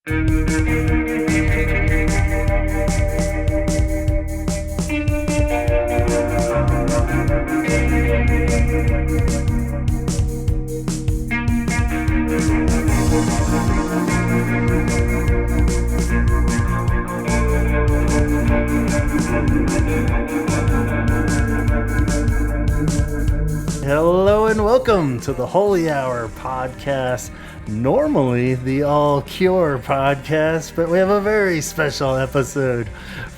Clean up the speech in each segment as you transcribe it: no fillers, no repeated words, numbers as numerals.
Hello and welcome to the Holy Hour podcast, normally the All Cure podcast, but we have a very special episode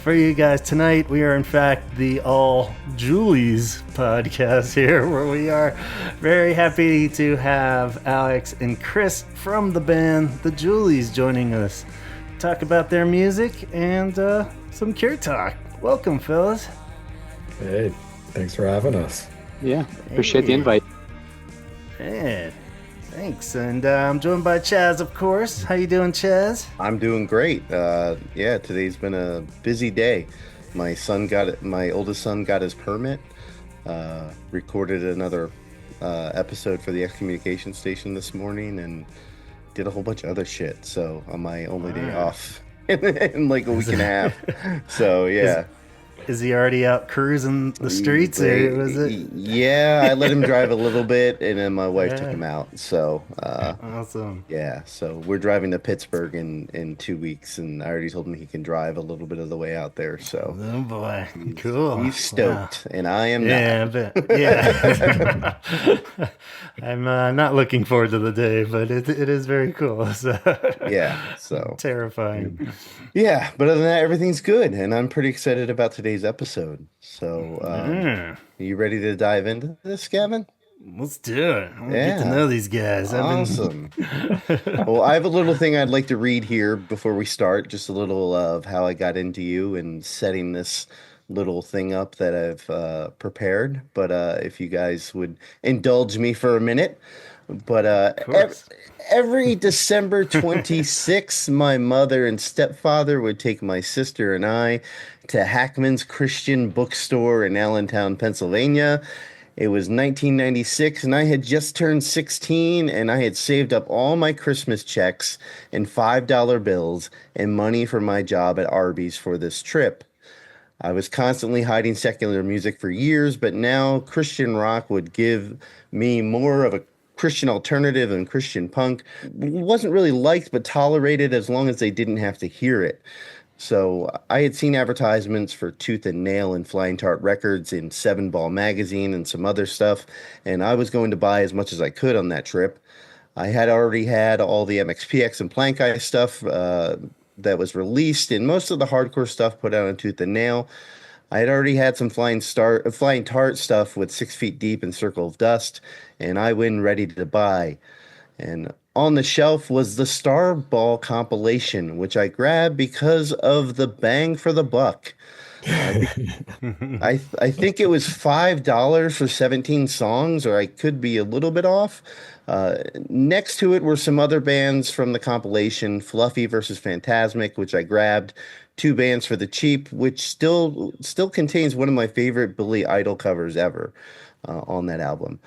for you guys tonight. We are in fact the All Julies podcast here, where we are very happy to have Alex and Chris from the band The Julies joining us, talk about their music and some Cure talk. Welcome, fellas. Hey, thanks for having us. Yeah, appreciate the invite. Yeah, thanks. And I'm joined by Chaz, of course. How you doing, Chaz? I'm doing great. Yeah, today's been a busy day. My oldest son got his permit. Recorded another episode for the excommunication station this morning, and did a whole bunch of other shit. So on my only day off in like a week and a half. So yeah. Is he already out cruising the streets, or was it? Yeah, I let him drive a little bit, and then my wife took him out. So, awesome. Yeah, so we're driving to Pittsburgh in 2 weeks, and I already told him he can drive a little bit of the way out there. So, oh boy, cool. He's stoked, and I am not. Yeah, I'm not looking forward to the day, but it is very cool. So. Yeah, so terrifying. Yeah, but other than that, everything's good, and I'm pretty excited about today's episode. So, are you ready to dive into this, Gavin? Let's do it. I want to get to know these guys. Awesome. Well, I have a little thing I'd like to read here before we start, just a little of how I got into you and setting this little thing up that I've prepared. But if you guys would indulge me for a minute. But every December 26th, my mother and stepfather would take my sister and I to Hackman's Christian Bookstore in Allentown, Pennsylvania. It was 1996, and I had just turned 16, and I had saved up all my Christmas checks and $5 bills and money for my job at Arby's for this trip. I was constantly hiding secular music for years, but now Christian rock would give me more of a Christian alternative and Christian punk. Wasn't really liked but tolerated as long as they didn't have to hear it. So I had seen advertisements for Tooth and Nail and Flying Tart Records in Seven Ball Magazine and some other stuff, and I was going to buy as much as I could on that trip. I had already had all the MXPX and Plank Eye stuff that was released, and most of the hardcore stuff put out on Tooth and Nail. I had already had some Flying Tart stuff with 6 Feet Deep and Circle of Dust, and I went ready to buy. And on the shelf was the Starball compilation, which I grabbed because of the bang for the buck. I think it was $5 for 17 songs, or I could be a little bit off. Next to it were some other bands from the compilation, Fluffy versus Phantasmic, which I grabbed. 2 bands for the cheap, which still contains one of my favorite Billy Idol covers ever on that album.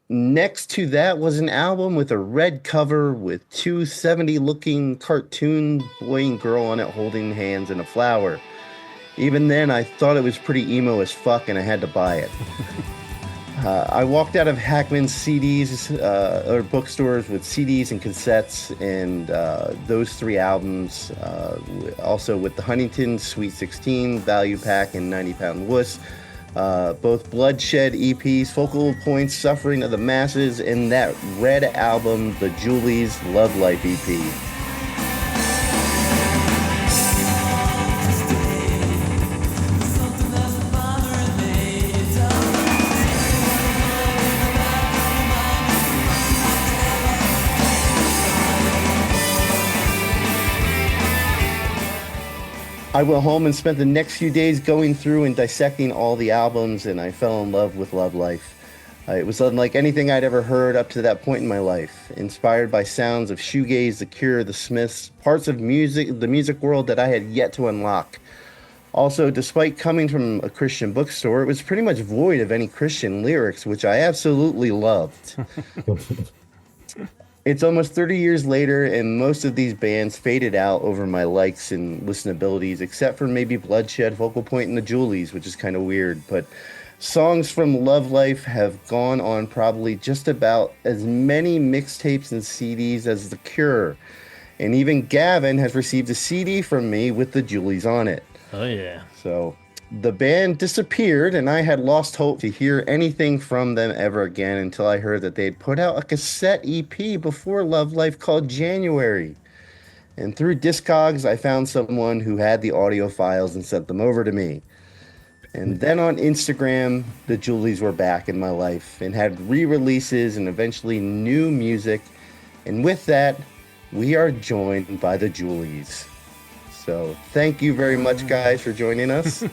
Next to that was an album with a red cover with 2 70-looking cartoon boy and girl on it holding hands in a flower. Even then, I thought it was pretty emo as fuck, and I had to buy it. I walked out of Hackman's CDs or bookstores with CDs and cassettes, and those 3 albums, also with the Huntington, Sweet 16, Value Pack, and 90-Pound Wuss. Both Bloodshed EPs, Focal Points, Suffering of the Masses, and that red album, The Julies Love Life EP. I went home and spent the next few days going through and dissecting all the albums, and I fell in love with Love Life. It was unlike anything I'd ever heard up to that point in my life, inspired by sounds of shoegaze, The Cure, The Smiths, parts of the music world that I had yet to unlock. Also, despite coming from a Christian bookstore, it was pretty much void of any Christian lyrics, which I absolutely loved. It's almost 30 years later, and most of these bands faded out over my likes and listenabilities, except for maybe Bloodshed, Focal Point, and the Julies, which is kind of weird. But songs from Love Life have gone on probably just about as many mixtapes and CDs as The Cure. And even Gavin has received a CD from me with the Julies on it. Oh, yeah. So the band disappeared, and I had lost hope to hear anything from them ever again until I heard that they'd put out a cassette EP before Love Life called January. And through Discogs, I found someone who had the audio files and sent them over to me. And then on Instagram, the Julies were back in my life and had re releases and eventually new music. And with that, we are joined by the Julies. So thank you very much, guys, for joining us.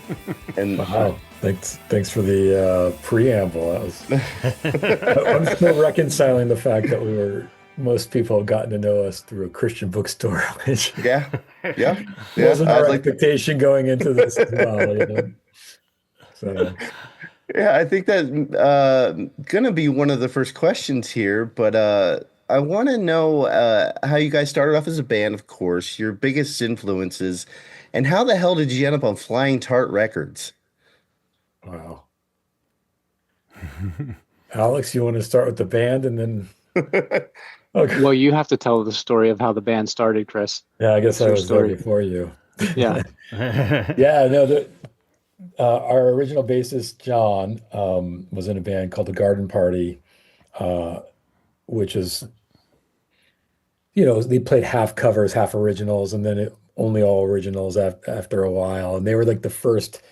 And Wow. Thanks for the preamble. I'm still reconciling the fact that most people have gotten to know us through a Christian bookstore, which yeah. wasn't our I'd like, expectation going into this as well. So yeah, I think that's gonna be one of the first questions here, but I want to know how you guys started off as a band, of course, your biggest influences, and how the hell did you end up on Flying Tart Records? wow. Alex, you want to start with the band and then okay. Well, you have to tell the story of how the band started, Chris. Yeah, I guess It's I your was there story. before you. Yeah. Yeah, no, our original bassist, John, was in a band called the Garden Party, which is, they played half covers, half originals, and then only all originals after a while. And they were like the first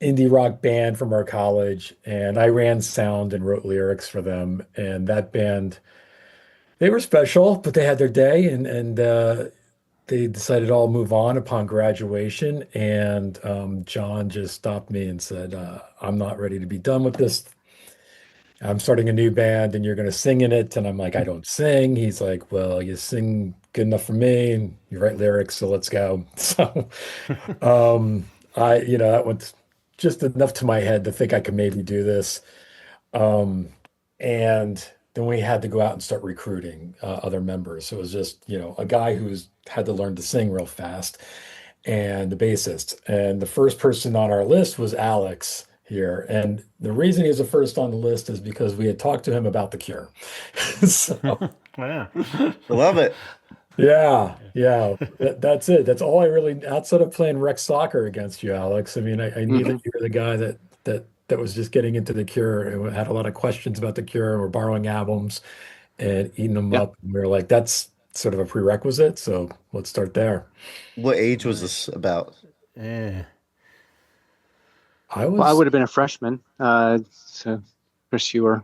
indie rock band from our college. And I ran sound and wrote lyrics for them. And that band, they were special, but they had their day. And they decided to all move on upon graduation. And John just stopped me and said, I'm not ready to be done with this. I'm starting a new band and you're going to sing in it. And I'm like, I don't sing. He's like, well, you sing good enough for me and you write lyrics. So let's go. So that went just enough to my head to think I could maybe do this. Um, and then we had to go out and start recruiting other members. So it was just, a guy who's had to learn to sing real fast and the bassist. And the first person on our list was Alex here. And the reason he was the first on the list is because we had talked to him about The Cure. So, Wow. Love it. yeah, that's it. That's all I really, outside of playing rec soccer against you, Alex. I mean, I knew that you were the guy that was just getting into The Cure and had a lot of questions about The Cure and we're borrowing albums and eating them Yeah. up. And we were like, that's sort of a prerequisite. So let's start there. What age was this about? Yeah. I Well, I was, would have been a freshman. So Chris, so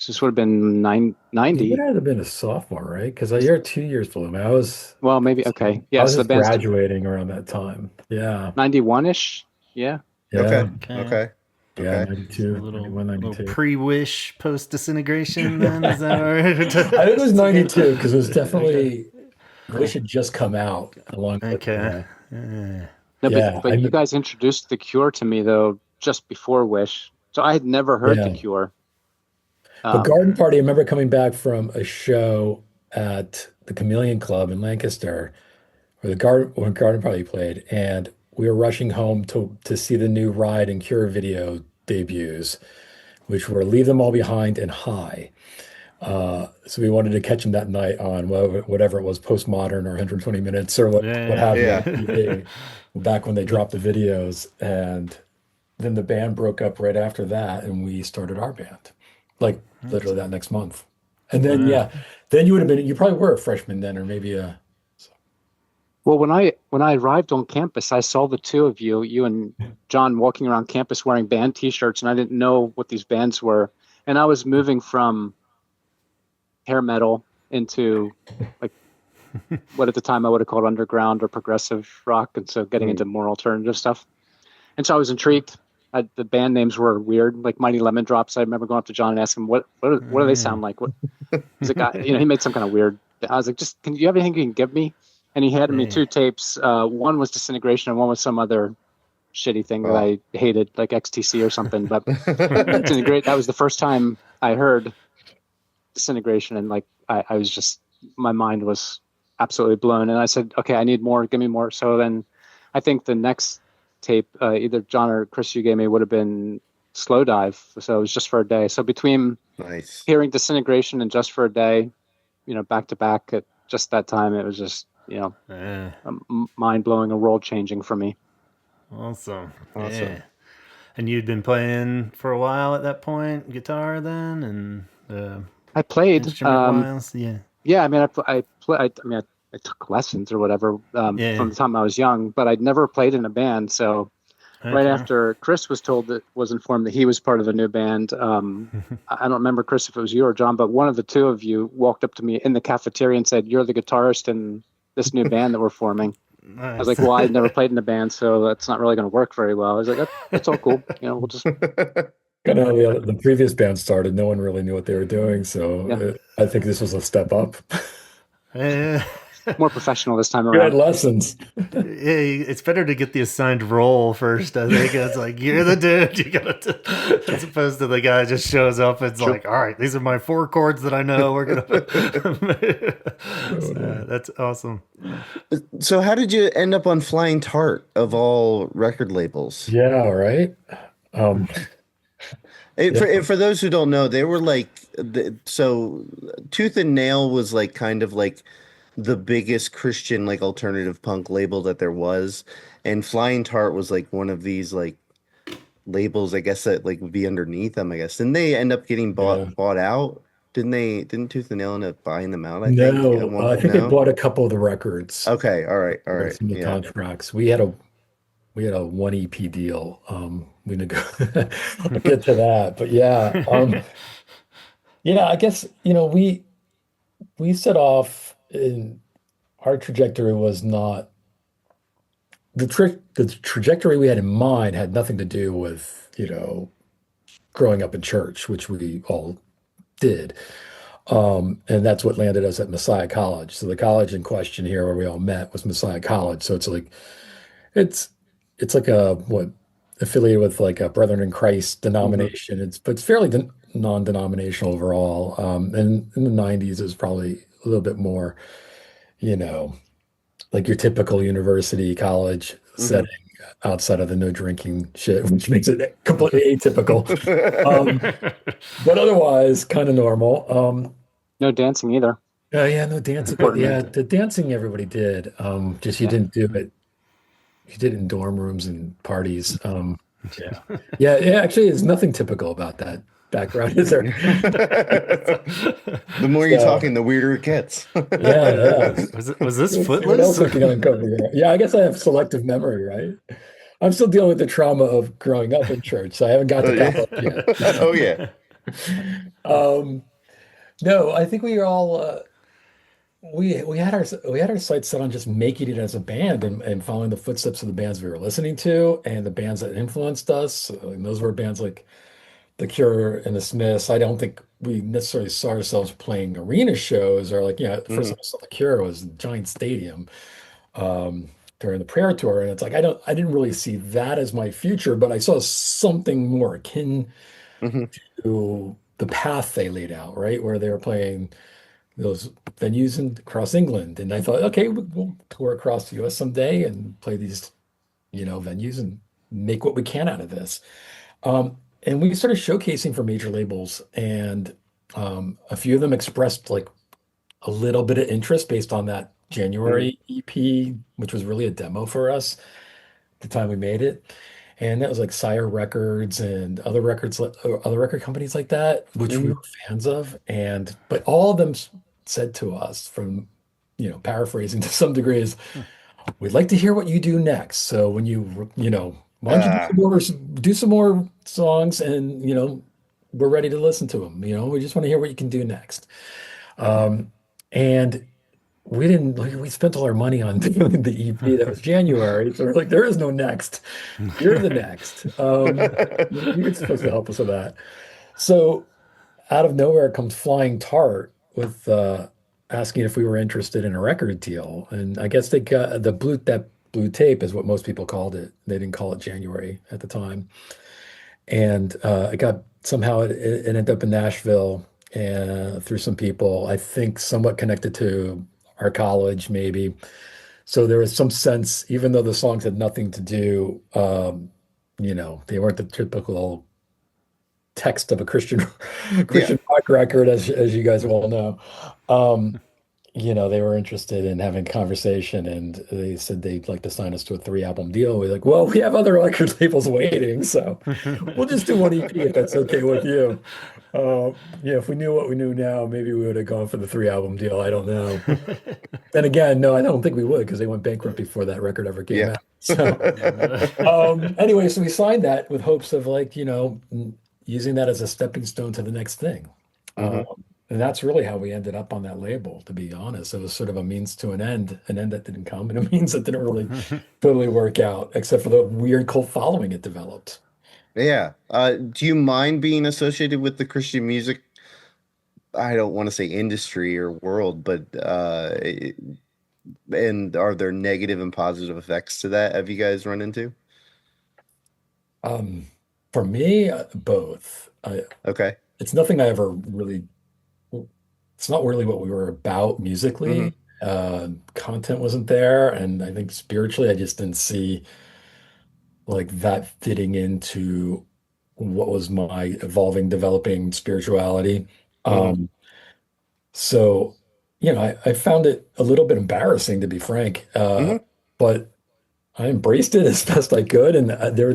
this would have been you would 90. have been a sophomore, right? Because you're 2 years below me. Well, maybe. Okay. I Yeah. was So the just band's graduating around that time. Yeah. 91-ish. Yeah. Yeah. Okay. Okay. Okay. Yeah. Okay. 92, A little, 91, little 92. pre-wish, post-disintegration then? Is that all right? I think it was 92 because it was definitely, Wish had just come out along with, Okay. Yeah. No, yeah. but you guys introduced The Cure to me though just before Wish, so I had never heard The Yeah. Cure. But Garden Party, I remember coming back from a show at the Chameleon Club in Lancaster where when Garden Party played, and we were rushing home to see the new Ride and Cure video debuts, which were Leave Them All Behind and High. So we wanted to catch them that night on whatever it was, Postmodern or 120 Minutes or what have you, Yeah. TV, back when they dropped the videos. And then the band broke up right after that, and we started our band, like literally that next month. And then, then you probably were a freshman then, or maybe Well, when I arrived on campus, I saw the two of you and John walking around campus wearing band T-shirts, and I didn't know what these bands were. And I was moving from hair metal into like what at the time I would have called underground or progressive rock, and so getting into more alternative stuff. And so I was intrigued. The band names were weird, like Mighty Lemon Drops. I remember going up to John and asking him, what do they sound like? What is a guy? He made some kind of weird. I was like, do you have anything you can give me? And he handed me two tapes. One was Disintegration, and one was some other shitty thing that I hated, like XTC or something. But Disintegrate. That was the first time I heard Disintegration, and like I was just, my mind was absolutely blown. And I said, okay, I need more, give me more. So then I think the next tape, either John or Chris you gave me, would have been Slow Dive. So it was just for a day. So between Nice. hearing Disintegration and Just for a Day, back to back at just that time, it was just, Yeah. mind blowing and world changing for me. Awesome. Awesome. Yeah. And you'd been playing for a while at that point, guitar then, and I played, instrument wise. Yeah. yeah, I mean, I took lessons or whatever, from Yeah. the time I was young, but I'd never played in a band. So right Okay. after Chris was informed that he was part of a new band, I don't remember, Chris, if it was you or John, but one of the two of you walked up to me in the cafeteria and said, "You're the guitarist in this new band that we're forming." I was Nice. like, "Well, I've never played in a band, so that's not really going to work very well." I was like, "That's all cool. We'll just, Kind of how the previous band started. No one really knew what they were doing, so yeah, I think this was a step up. Yeah. more professional this time You had around." lessons. Yeah, it's better to get the assigned role first. I think it's like you're the dude. You gotta, as opposed to the guy just shows up. It's True. like, all right, these are my four chords that I know. We're gonna. Totally. That's awesome. So how did you end up on Flying Tart of all record labels? Yeah, right. Um, yeah, For those who don't know, they were like so Tooth and Nail was like kind of like the biggest Christian like alternative punk label that there was, and Flying Tart was like one of these like labels, I guess, that like would be underneath them, I guess. Didn't they end up getting yeah. bought out? Didn't they? Didn't Tooth and Nail end up buying them out? I think at No, one I point. think they No. bought a couple of the records, Okay. All right. some of the Yeah. contracts. We had a one EP deal. We I'll get to that, but yeah, yeah. I guess we set off in our trajectory was not the trajectory we had in mind had nothing to do with growing up in church, which we all did. And that's what landed us at Messiah College. So the college in question here where we all met was Messiah College. So it's it's like a what affiliated with like a Brethren in Christ Hmm. denomination. But it's fairly non-denominational overall. And in the 90s it was probably a little bit more, you know, like your typical university college Hmm. setting outside of the no drinking shit, which makes it completely atypical. Um, but otherwise, kind of normal. No dancing either. Yeah, no dancing, but Important. yeah, the dancing everybody did. Just you Yeah. didn't do it. You did it in dorm rooms and parties. Yeah, yeah, yeah. Actually, there's nothing typical about that background, is there? The more you're So, talking, the weirder it gets. yeah, yeah. Was this Let's see what Footloose? else we can uncover here. Yeah, I guess I have selective memory, right? I'm still dealing with the trauma of growing up in church, so I haven't got Oh to yeah. college yet. Oh yeah. Um, no, I think we were all we had our sights set on just making it as a band and following the footsteps of the bands we were listening to and the bands that influenced us. And those were bands like The Cure and The Smiths. I don't think we necessarily saw ourselves playing arena shows or like, the first Hmm. time I saw The Cure was in Giant Stadium um, during the prayer tour. And it's like I didn't really see that as my future, but I saw something more akin Hmm. to the path they laid out, right? Where they were playing those venues across England. And I thought, okay, we'll tour across the US someday and play these, venues and make what we can out of this. And we started showcasing for major labels, and a few of them expressed like a little bit of interest based on that Hmm. January EP, which was really a demo for us the time we made it. And that was like Sire Records and other other record companies like that, which we Hmm. were fans of. And but all of them said to us, from paraphrasing to some degree, is we'd like to hear what you do next. So when why don't you Ah. do some more songs, and we're ready to listen to them. We just want to hear what you can do next. And we didn't we spent all our money on doing the EP that was January. So we're like, there is no next. You're the next. You're supposed to help us with that. So out of nowhere comes Flying Tart with asking if we were interested in a record deal. And I guess they got that blue tape is what most people called it. They didn't call it January at the time. And it got somehow it ended up in Nashville. and through some people, I think somewhat connected to our college, maybe. So there was some sense, even though the songs had nothing to do, they weren't the typical text of a Christian Yeah. Christian rock record, as you guys well know. Um, they were interested in having conversation, and they said they'd like to sign us to a 3 album deal. We're like, well, we have other record labels waiting, so we'll just do one EP if that's okay with you. Yeah, if we knew what we knew now, maybe we would have gone for the 3 album deal. I don't know. And again, no, I don't think we would because they went bankrupt before that record ever came Yeah. out. So, anyway, so we signed that with hopes of using that as a stepping stone to the next thing. hmm And that's really how we ended up on that label, to be honest. It was sort of a means to an end that didn't come, and a means that didn't really totally work out, except for the weird cult following it developed. Yeah. Do you mind being associated with the Christian music? I don't want to say industry or world, but and are there negative and positive effects to that? Have you guys run into? Um, for me, both. Okay. It's nothing I ever really, it's not really what we were about hmm musically. Content wasn't there, and I think spiritually, I just didn't see like that fitting into what was my evolving, developing spirituality. hmm Um, so, I found it a little bit embarrassing, to be frank, hmm but I embraced it as best I could. And there were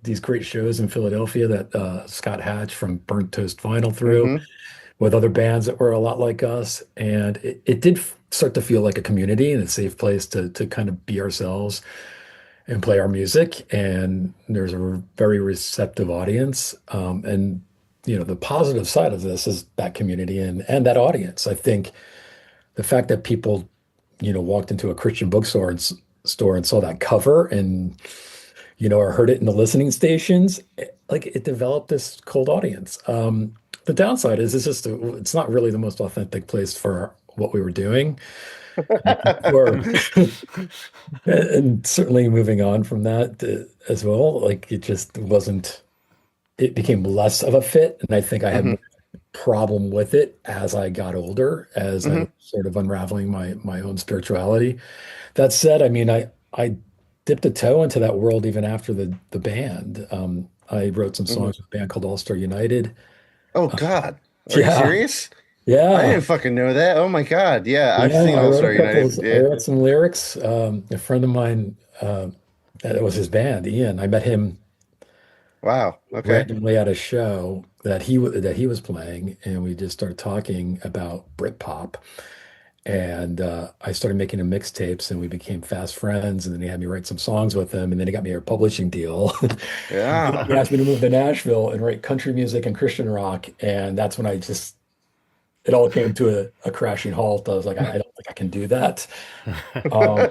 these great shows in Philadelphia that Scott Hatch from Burnt Toast Vinyl threw hmm with other bands that were a lot like us. And it did start to feel like a community and a safe place to kind of be ourselves and play our music. And there's a very receptive audience. The positive side of this is that community and that audience. I think the fact that people, walked into a Christian bookstore store and saw that cover and, or heard it in the listening stations, it developed this cold audience. The downside is it's not really the most authentic place for what we were doing. Or and certainly moving on from that as well, like it just wasn't, it became less of a fit. And I think I had hmm more problem with it as I got older, as I was hmm sort of unraveling my own spirituality. That said, I mean, I dipped a toe into that world even after the band. I wrote some hmm songs with a band called All Star United. Oh Uh, God. Are you yeah, serious? I yeah, didn't fucking know that. Oh my God. Yeah, I've yeah. seen I All wrote Star a couple of, United. I Yeah. wrote some lyrics. A friend of mine, that was his band, Ian. I met him Wow. Okay. randomly at a show that he was playing, and we just started talking about Britpop. And I started making him mixtapes, and we became fast friends. And then he had me write some songs with him, and then he got me a publishing deal. And Yeah. he asked me to move to Nashville and write country music and Christian rock, and that's when it all came to a crashing halt. I was like, I don't think I can do that. Um,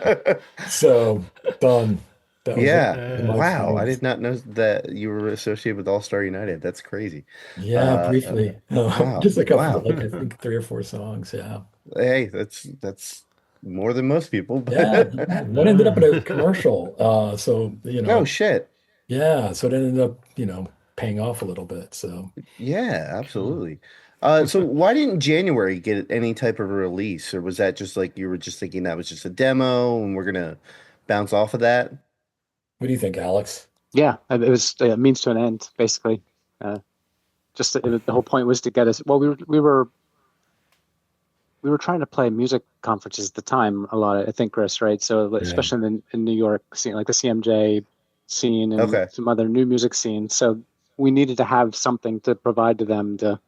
so done. That was Yeah. my Wow. I experience. did not know that you were associated with All Star United. That's crazy. Yeah, Uh, briefly. No, wow. just a couple, Wow. like I think 3 or 4 songs. Yeah. Hey, that's more than most people, Yeah, but yeah. One ended up in a commercial. So, no shit. yeah, so it ended up, paying off a little bit. So, Yeah, absolutely. So why didn't January get any type of release, or was that just like you were just thinking that was just a demo and we're gonna bounce off of that? what do you think, Alex? Yeah, it was a means to an end, basically. Uh, the whole point was to get us. Well, we were trying to play music conferences at the time a lot. I think, Chris, right? So Yeah. especially in New York scene, like the CMJ scene and Okay. some other new music scenes. So we needed to have something to provide to them to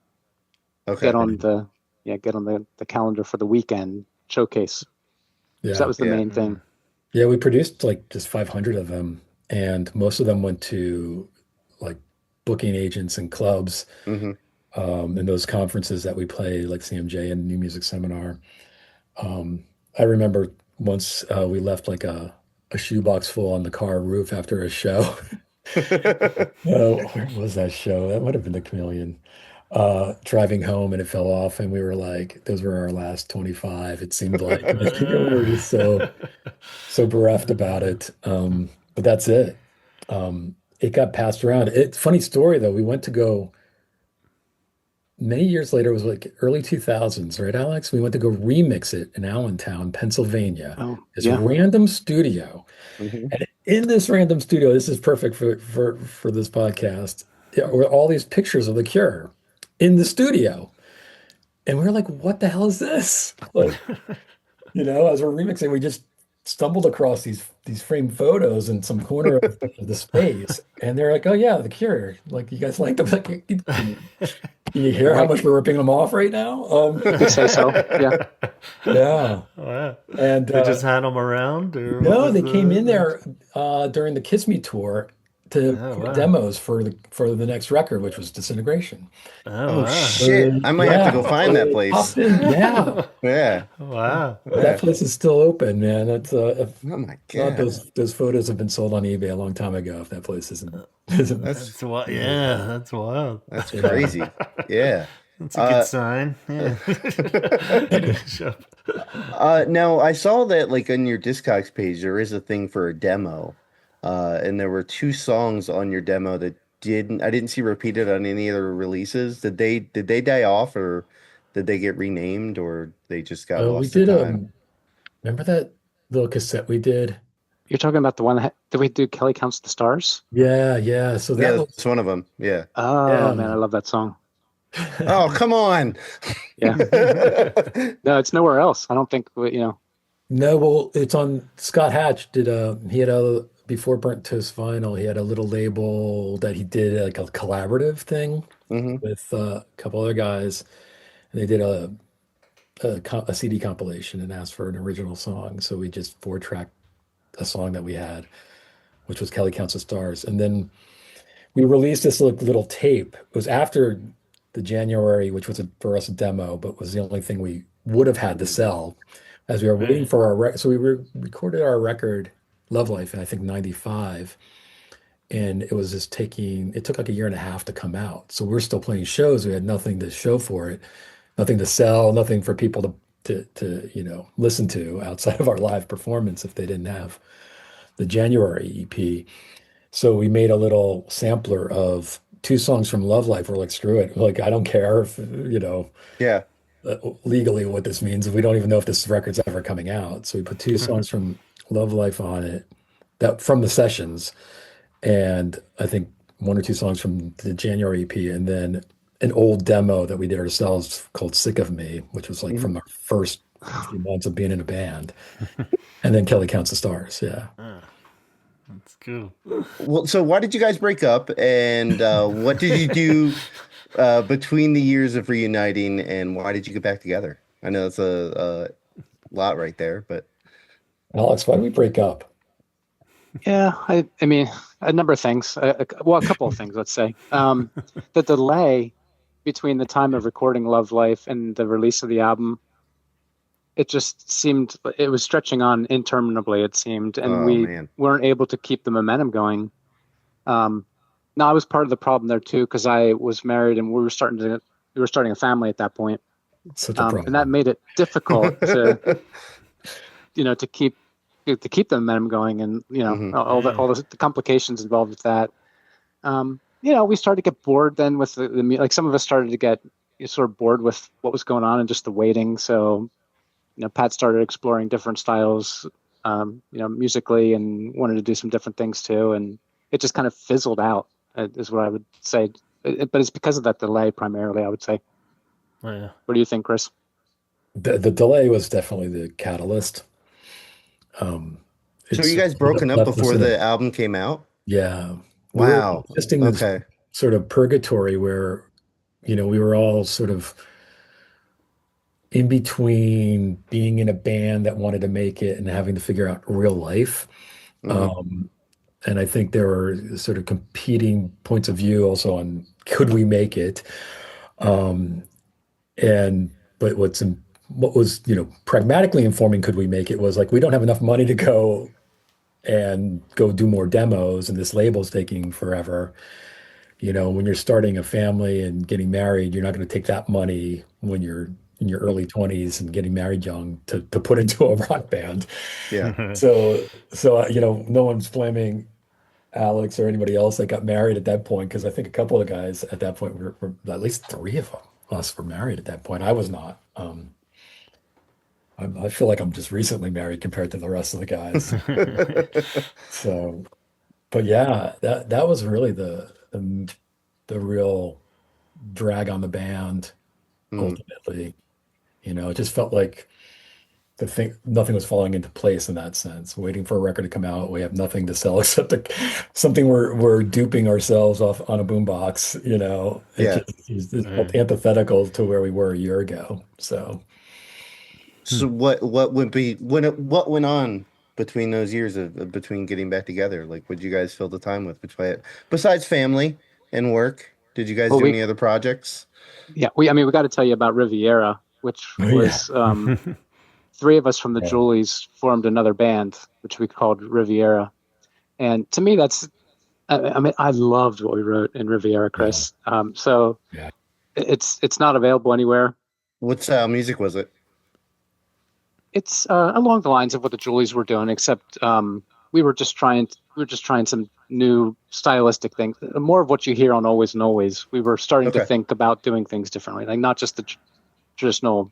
get Okay. on the the calendar for the weekend showcase. So that Yeah. was the Yeah. main thing. Yeah, we produced like just 500 of them, and most of them went to like booking agents and clubs, hmm in those conferences that we play, like CMJ and New Music Seminar. Um, I remember once we left like a shoebox full on the car roof after a show. Oh, where was that show? That might have been the Chameleon. Driving home and it fell off, and we were like, those were our last 25, it seemed like. We were just so bereft about it. But that's it. It got passed around. Funny story though, we went to go many years later, it was like early 2000s, right, Alex? We went to go remix it in Allentown, Pennsylvania, Oh, this yeah. random studio. Hmm. And in this random studio, this is perfect for this podcast, yeah, were all these pictures of the Cure in the studio. And we were like, what the hell is this? Like, as we're remixing, we just stumbled across these framed photos in some corner of the space. And they're like, oh yeah, the Cure. Like, you guys like them? Like, can you hear how Right. much we're ripping them off right now? You'd say so. Yeah. Yeah. Wow. And They just had them around, or what no, was they came in the? there during the Kiss Me tour to Oh play wow. demos for the next record, which was Disintegration. Oh Oh wow. shit! I might have to Yeah, go so find that they place. popped in. Yeah, Yeah. Wow. that Yeah. place is still open, man. That's if Oh my not God. those photos have been sold on eBay a long time ago. If that place isn't That's That's what. anymore. Yeah, that's wild. that's Yeah. crazy. Yeah. That's a good Uh, sign. Yeah. Sure. Now I saw that like on your Discogs page there is a thing for a demo. And there were two songs on your demo that I didn't see repeated on any other releases. Did they die off or did they get renamed or they just got We lost to did time? remember that little cassette we did? You're talking about the one that we do, Kelly Counts the Stars? Yeah, yeah. So Yeah, that was that's one of them. Yeah. Oh, man, I yeah. love that song. Oh, come on. Yeah. No, it's nowhere else. I don't think, you know. No, well, it's on Scott Hatch did he had a before Burnt Toast Vinyl, he had a little label that he did like a collaborative thing Hmm. with a couple other guys, and they did a CD compilation and asked for an original song. So we just four tracked a song that we had, which was Kelly Counts the Stars, and then we released this little tape. It was after the January, which was for us a demo, but was the only thing we would have had to sell as we were waiting Right. for our record. So we recorded our record, Love Life, in I think 95. And it was just it took like a year and a half to come out. So we're still playing shows. We had nothing to show for it, nothing to sell, nothing for people to listen to outside of our live performance if they didn't have the January EP. So we made a little sampler of two songs from Love Life. We're like, screw it. Like, I don't care if, Yeah. legally what this means. We don't even know if this record's ever coming out. So we put two songs from Love Life on it that from the sessions, and I think one or two songs from the January EP, and then an old demo that we did ourselves called Sick of Me, which was like Mhm. from our first few months of being in a band. And then Kelly Counts the Stars. Yeah. Ah, that's cool. Well, so why did you guys break up and what did you do between the years of reuniting and why did you get back together? I know that's a lot right there, but Alex, why did we break up? Yeah, I mean, a number of things. Well, a couple of things, let's say. The delay between the time of recording Love Life and the release of the album, it just seemed it was stretching on interminably, it seemed, and oh we man. weren't able to keep the momentum going. Now I was part of the problem there too, because I was married and we were starting a family at that point, Such a and that problem. made it difficult to keep the momentum going, and Hmm. all the complications involved with that. We started to get bored then with like some of us started to get sort of bored with what was going on and just the waiting. So Pat started exploring different styles, musically, and wanted to do some different things too, and it just kind of fizzled out, is what I would say. But it's because of that delay primarily, I would say. Yeah. What do you think, Chris? The delay was definitely the catalyst. Um, So you it's guys broken up left us before in the album came out? yeah, we were Wow. just in this Okay. sort of purgatory where, we were all sort of in between being in a band that wanted to make it and having to figure out real life. Hmm. Um, and I think there were sort of competing points of view also on could we make it? Um, and but what was pragmatically informing could we make it was like we don't have enough money to go do more demos, and this label's taking forever. When you're starting a family and getting married, you're not going to take that money when you're in your early 20s and getting married young to put into a rock band. Yeah. So no one's blaming Alex or anybody else that got married at that point, because I think a couple of guys at that point were at least three of them us were married at that point. I was not. I feel like I'm just recently married compared to the rest of the guys. So, but yeah, that was really the real drag on the band Mm. ultimately. It just felt like the thing, nothing was falling into place in that sense. Waiting for a record to come out, we have nothing to sell except something we're duping ourselves off on a boombox. Yeah. It felt antithetical to where we were a year ago. So So what went on between those years of between getting back together? Like, what did you guys fill the time with? Besides family and work, did you guys Well, do any other projects? I mean, we got to tell you about Riviera, which yeah, was three of us from the yeah, Julies formed another band, which we called Riviera. And to me, I mean, I loved what we wrote in Riviera, yeah, Chris. So yeah, it's not available anywhere. What style music was it? It's along the lines of what the Julies were doing, except we were just trying some new stylistic things, more of what you hear on Always and Always. We were starting to Okay. think about doing things differently, like not just the traditional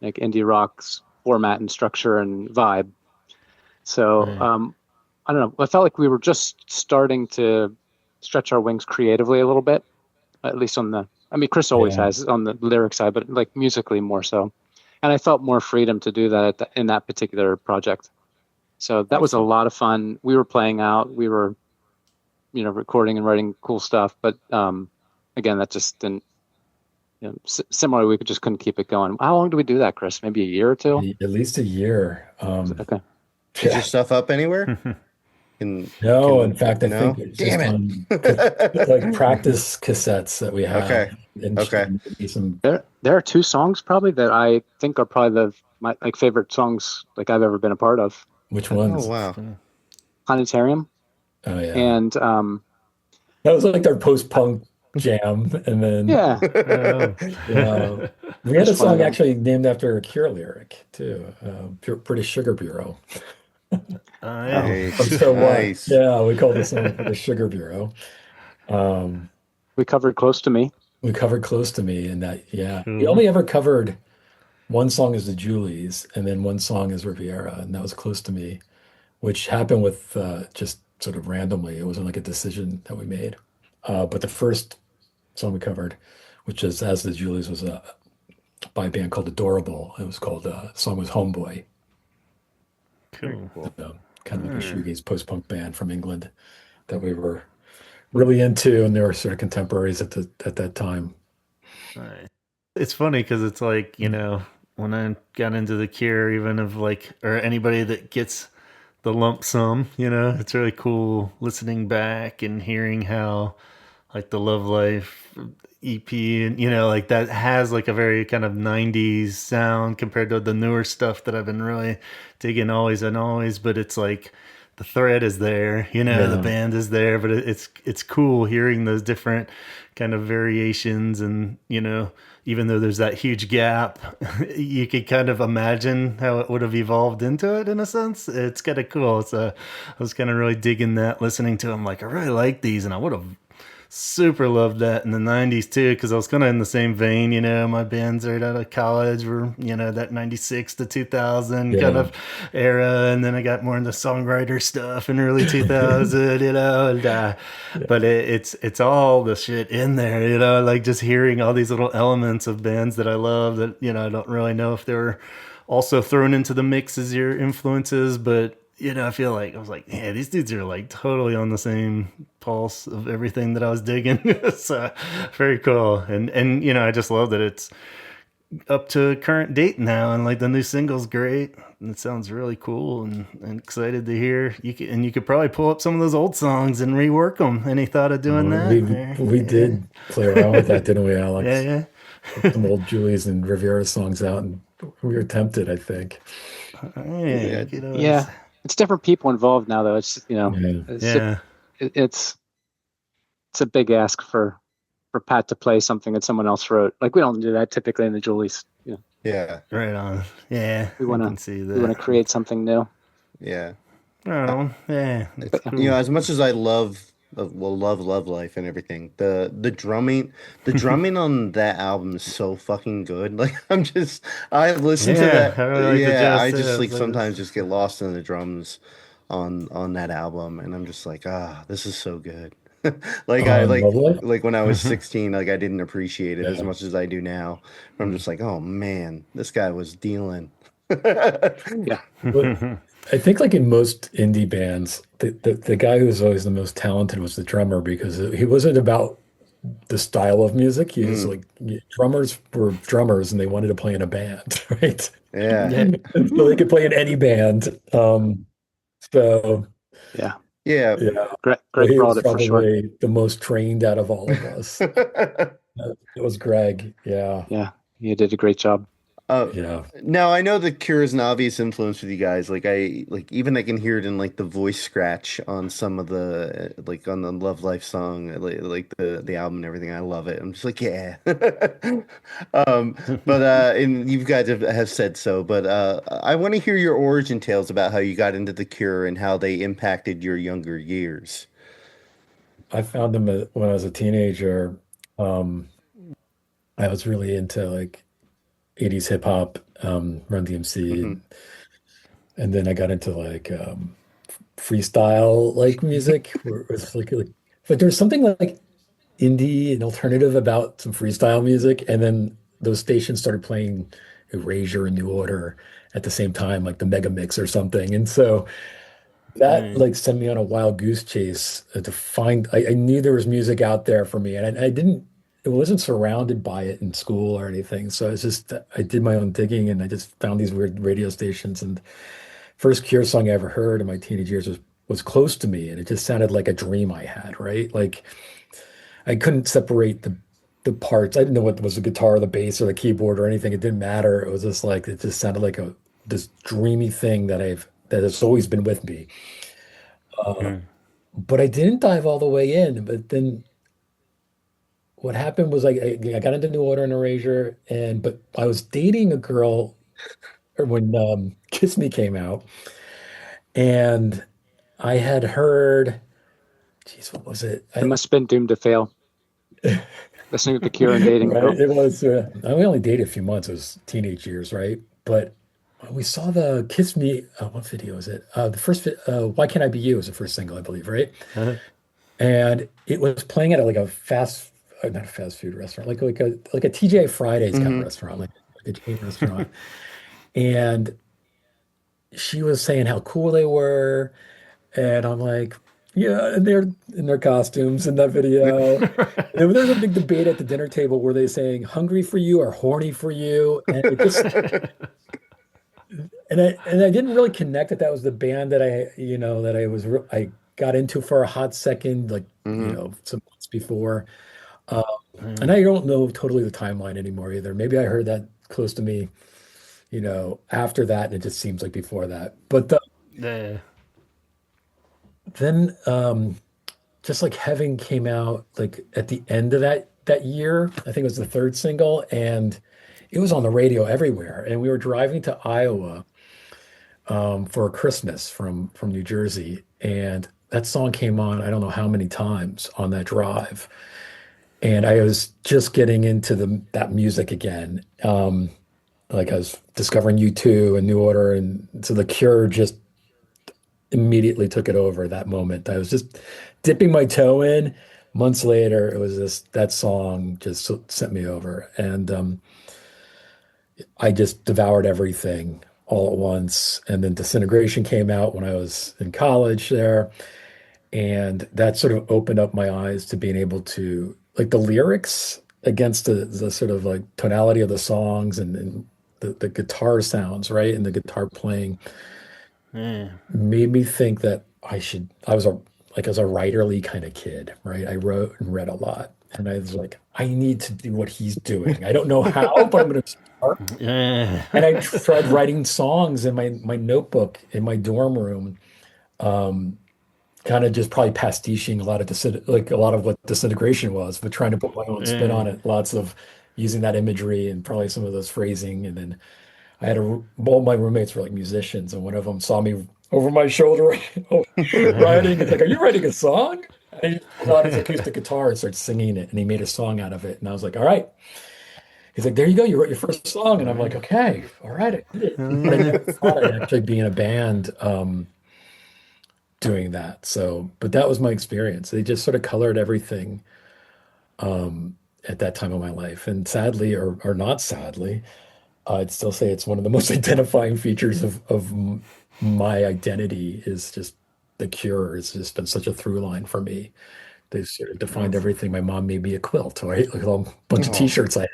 like indie rock's format and structure and vibe. So Right. I don't know. I felt like we were just starting to stretch our wings creatively a little bit, at least on the. I mean, Chris always yeah, has on the lyric side, but like musically more so. And I felt more freedom to do that in that particular project. So that was a Awesome. lot of fun. We were playing out. We were, recording and writing cool stuff. But again, that just didn't. Similarly, we just couldn't keep it going. How long do we do that, Chris? Maybe a year or two? at least a year. Okay. Is your Yeah. stuff up anywhere? Can No, in can fact, I think no? it's Damn just it. on like practice cassettes that we have, Okay. Okay. and maybe some. There are two songs probably that I think are probably my like favorite songs like I've ever been a part of. Which Oh ones? wow. Planetarium Oh yeah, and that was like our post-punk jam, and then yeah, Oh. yeah, we had there's a fun of song them. actually named after a Cure lyric too, British Sugar Bureau. Oh Oh, yeah. From Nice. So What? Nice. Yeah, we called the song British Sugar Bureau. Um, we covered Close to Me. we covered Close to Me, and that yeah, we Cool. only ever covered one song as the Julies, and then one song as Riviera, and that was Close to Me, which happened with just sort of randomly. It wasn't like a decision that we made. But the first song we covered, which is As the Julies, was by a band called Adorable. It was called, the song was Homeboy, Very Cool. cool. kind of like a Alright. shoegaze post-punk band from England that we were really into, and they were sort of contemporaries at that time. Alright. It's funny because it's like, when I got into the Cure, even of like, or anybody that gets the lump sum, it's really cool listening back and hearing how like the Love Life EP and like that has like a very kind of 90s sound compared to the newer stuff that I've been really digging always and always, but it's like the thread is there, the Yeah, band is there, but it's cool hearing those different kind of variations and even though there's that huge gap, you could kind of imagine how it would have evolved into it in a sense. It's kind of cool. I was kind of really digging that, listening to them. Like, I really like these, and I would have super loved that in the 90s too, because I was kind of in the same vein. My bands right out of college were, that 96 to 2000 kind yeah, of era. And then I got more into songwriter stuff in early 2000, and, yeah, but it's all the shit in there, like just hearing all these little elements of bands that I love that, I don't really know if they were also thrown into the mix as your influences, but I feel like I was like, yeah, these dudes are like totally on the same pulse of everything that I was digging. It's very cool, and I just love that it's up to current date now, and like the new single's great. And it sounds really cool, and excited to hear. You could probably pull up some of those old songs and rework them. Any thought of doing that? we did play around with that, didn't we, Yeah, Alex? yeah, Put some old Julies and Riviera songs out, and we were tempted, I think. yeah. Yeah. You could always, Yeah, it's different people involved now, though. It's Yeah. it's yeah. it's it's a big ask for Pat to play something that someone else wrote. Like we don't do that typically in the Julies. Yeah. Right on. Yeah, We I wanna can see we wanna that. create something new. Yeah. Right I, on. Yeah, it's But cool. as much as I love well, Love Life and everything. The drumming on that album is so fucking good. Like I listen to Yeah, that. I really like the Yeah, jazz I too. just like It's like this. sometimes just get lost in the drums on that album, and I'm just like, this is so good. Like I On Love Life. like when I was 16, like I didn't appreciate it as Yeah. much as I do now. I'm just like, oh man, this guy was dealing. Yeah. But I think like in most indie bands, the guy who was always the most talented was the drummer because he wasn't about the style of music. He was Mm, like drummers were drummers and they wanted to play in a band, right? yeah. Yeah. And so they could play in any band. So Yeah. Yeah. yeah, so Greg he brought was it for sure. probably the most trained out of all of us. It was Greg. Yeah. Yeah. You did a great job. Uh, Yeah. Now I know the Cure is an obvious influence with you guys. Even I can hear it in like the voice scratch on some of the like on the Love Life song, like the album and everything. I love it. I'm just like, yeah. But and you guys have said so, but I want to hear your origin tales about how you got into the Cure and how they impacted your younger years. I found them when I was a teenager. Um, I was really into like 80s hip hop, Run DMC, Hmm. and then I got into like freestyle like music where it was like there's something like indie and alternative about some freestyle music, and then those stations started playing Erasure and New Order at the same time, like the Mega Mix or something, and so that Mm. like sent me on a wild goose chase to find. I knew there was music out there for me, and I didn't. It wasn't surrounded by it in school or anything. So it's just I did my own digging, and I just found these weird radio stations. And first Cure song I ever heard in my teenage years was Close to Me, and it just sounded like a dream I had. Right, like I couldn't separate the parts. I didn't know what was the guitar, or the bass, or the keyboard, or anything. It didn't matter. It was just like it just sounded like a this dreamy thing that has always been with me. Uh, Mm. but I didn't dive all the way in. But then what happened was I got into New Order and Erasure, and but I was dating a girl when Kiss Me came out, and I had heard, geez, what was it? It must have been doomed to fail. Listening to The Cure and dating a Right? girl. It was. We only dated a few months. It was teenage years, right? But we saw the Kiss Me. What video is it? The first. Why Can't I Be You is the first single, I believe, right? Uh, And it was playing at like a not a fast food restaurant, like a TGI Fridays kind of Hmm. restaurant, like a chain restaurant. And she was saying how cool they were, and I'm like, yeah, and they're in their costumes in that video. And there's a big debate at the dinner table where they saying hungry for you or horny for you, and it just and I didn't really connect that was the band that I got into for a hot second, like Hmm. some months before. Um, and mm. I don't know totally the timeline anymore either. Maybe I heard that Close to Me, after that, and it just seems like before that. But Yeah. then just like Heaven came out like at the end of that year. I think it was the third single, and it was on the radio everywhere. And we were driving to Iowa for Christmas from New Jersey, and that song came on I don't know how many times on that drive. And I was just getting into the that music again. Like I was discovering U2 and New Order, and so The Cure just immediately took it over that moment. I was just dipping my toe in. Months later, it was that song just sent me over, and I just devoured everything all at once. And then Disintegration came out when I was in college there, and that sort of opened up my eyes to being able to like the lyrics against the sort of like tonality of the songs and the guitar sounds, right? And the guitar playing Yeah. made me think that I was a writerly kind of kid, right? I wrote and read a lot. And I was like, I need to do what he's doing. I don't know how, but I'm going to start. Yeah. And I tried writing songs in my notebook in my dorm room, kind of just probably pastiching a lot of what disintegration was, but trying to put my own spin Yeah. on it. Lots of using that imagery and probably some of those phrasing. And then I had all my roommates were like musicians, and one of them saw me over my shoulder writing. It's like, "Are you writing a song?" And he just pulled out his acoustic guitar and started singing it, and he made a song out of it. And I was like, all right. He's like, there you go, you wrote your first song. And I'm like, okay, all right, I did it. But I never thought I'd actually be in a band doing that. So, but that was my experience. They just sort of colored everything at that time of my life. And sadly, or not sadly, I'd still say it's one of the most identifying features of my identity is just the Cure. It's just been such a through line for me. They sort of defined everything. My mom made me a quilt, right? Like a whole bunch of Oh, T-shirts I had.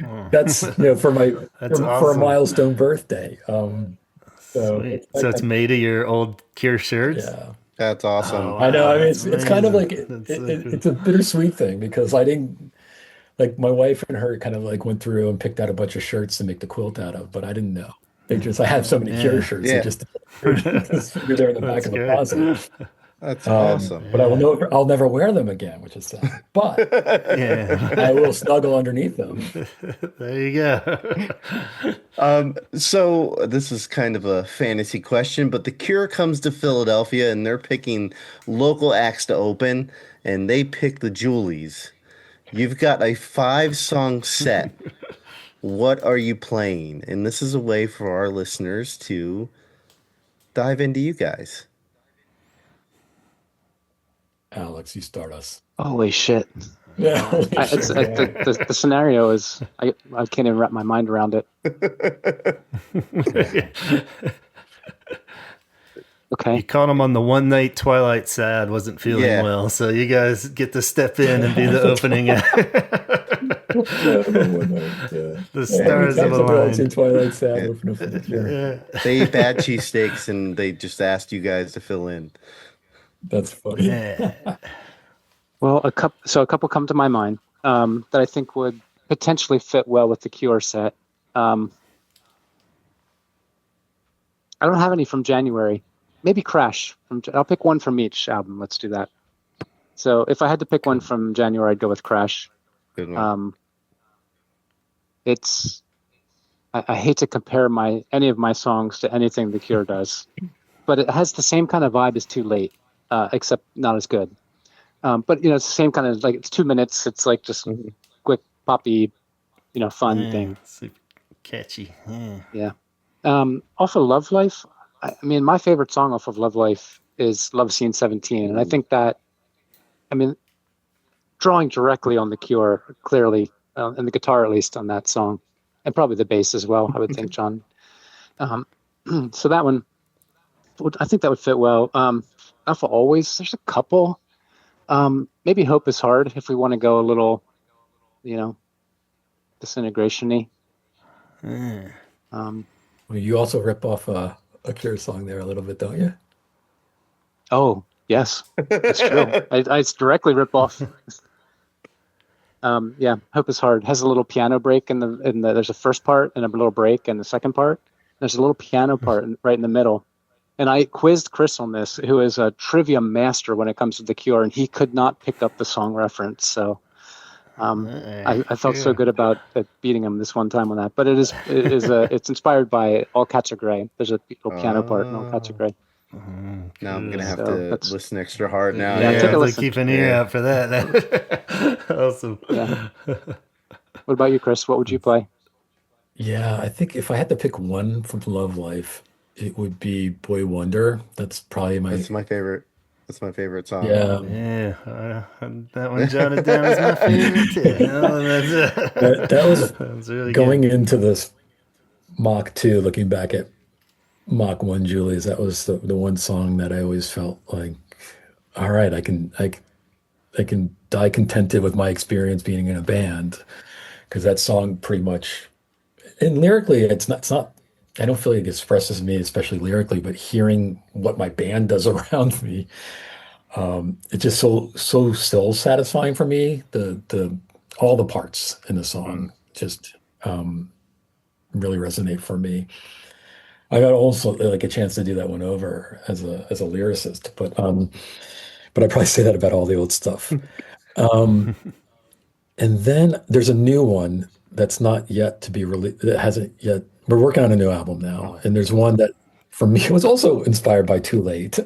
Oh, That's for my that's for a awesome. milestone birthday. So Sweet. it's So like it's made of your old Cure shirts? yeah. that's Oh awesome. I know. wow, I mean, that's it's kind of amazing. like That's so cool. it's a bittersweet thing because I didn't like my wife and her kind of like went through and picked out a bunch of shirts to make the quilt out of, but I didn't know. I have so many Cure Yeah. shirts. They Yeah, just just figure they're in the back That's of the great. closet. that's awesome. But Yeah. I'll never wear them again, which is sad. But I Yeah. will snuggle underneath them. There you go. So this is kind of a fantasy question, but The Cure comes to Philadelphia and they're picking local acts to open, and they pick the Julies. You've got a 5 song set. What are you playing? And this is a way for our listeners to dive into you guys. Alex, you start us. Holy shit! Yeah, holy It's shit, yeah. the scenario is I can't even wrap my mind around it. You Okay. caught him on the one night Twilight Sad wasn't feeling Yeah. well, so you guys get to step in and be the That's opening act. one night, yeah. The Yeah, how many stars have times have we all seen aligned. Twilight Sad Yeah. open up for the Cure? Yeah. They ate bad cheesesteaks and they just asked you guys to fill in. That's funny. Yeah. Well, a couple come to my mind that I think would potentially fit well with the Cure set. Um, I don't have any from January. Maybe Crash. I'll pick one from each album. Let's do that. So if I had to pick one from January, I'd go with Crash. Good one. Um, it's I hate to compare any of my songs to anything The Cure does, but it has the same kind of vibe as Too Late, except not as good. But it's the same kind of like it's 2 minutes. It's like just quick poppy, fun Yeah. thing. Super catchy. Yeah. Yeah. Off of Love Life, I mean, my favorite song off of Love Life is Love Scene 17, and I think that, I mean, drawing directly on The Cure, clearly, and the guitar at least on that song, and probably the bass as well, I would think, John. Um, so that one, I think that would fit well. Not for Always, there's a couple. Maybe Hope is Hard if we want to go a little, disintegration-y. Yeah. Well, you also rip off a Cure song there a little bit, don't you? Oh, yes, that's true. I directly rip off. Yeah, Hope is Hard has a little piano break there's a first part and a little break in the second part. There's a little piano part right in the middle. And I quizzed Chris on this, who is a trivia master when it comes to The Cure, and he could not pick up the song reference. So I felt so good about beating him this one time on that. But it's inspired by All Cats Are Gray. There's a little piano part in All Cats Are Gray. Now I'm gonna have So to that's- listen extra hard now. Yeah, Yeah, take a I'll listen. keep an ear Yeah. out for that. Awesome. Yeah. What about you, Chris? What would you play? Yeah, I think if I had to pick one from Love Life, it would be Boy Wonder. That's probably my That's my favorite. That's my favorite song. yeah. Yeah, that one jotted down as my favorite too. Oh, That was that's really going good. into this Mach 2, looking back at Mach 1 Julie's, that was the one song that I always felt like, all right, I can die contented with my experience being in a band because that song pretty much and lyrically it's not I don't feel like it expresses me especially lyrically, but hearing what my band does around me, it's just so still satisfying for me. The all the parts in the song just really resonate for me. I got also like a chance to do that one over as a lyricist, but I probably say that about all the old stuff. Um, and then there's a new one that's not yet to be released. That hasn't yet. We're working on a new album now, and there's one that for me was also inspired by Too Late.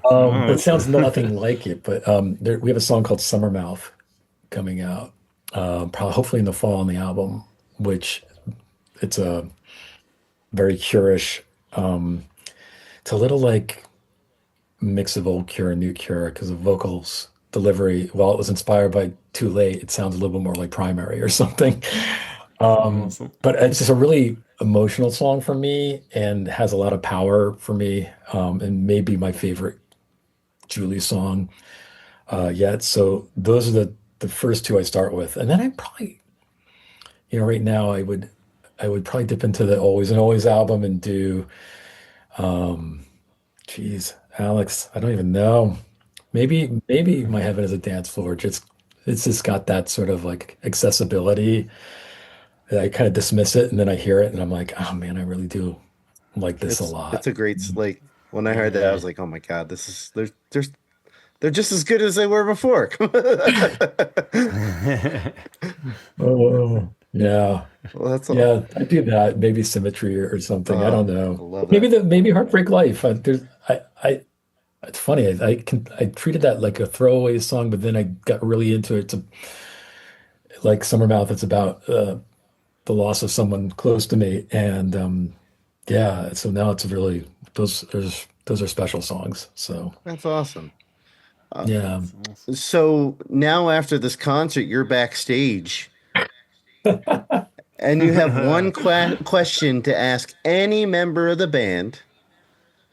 It sounds Awesome. nothing like it, but we have a song called Summermouth coming out, probably hopefully in the fall on the album, which it's a very Cure-ish. It's a little like mix of old Cure and new Cure because the vocals delivery, while it was inspired by Too Late, it sounds a little bit more like Primary or something. Awesome. But it's just a really emotional song for me and has a lot of power for me, and maybe my favorite Julie song yet. So those are the first two I start with, and then I probably, right now I would probably dip into the Always and Always album and do, geez, Alex, I don't even know. Maybe My Heaven is a Dance Floor. It's just got that sort of like accessibility that I kind of dismiss it, and then I hear it, and I'm like, oh man, I really do like this a It's lot. a great like when I heard that I Yeah. was like, oh my God, this is they're just as good as they were before. Oh, yeah. Well, that's all. Yeah, I do that. Maybe Symmetry or something. I don't I know. love Maybe that. maybe Heartbreak Life. It's funny. I treated that like a throwaway song, but then I got really into it. To like Summermouth, it's about the loss of someone close to me, and yeah. So now it's really those are special songs. So That's awesome. Uh, yeah. That's awesome. so now after this concert, you're backstage and you have one question to ask any member of the band.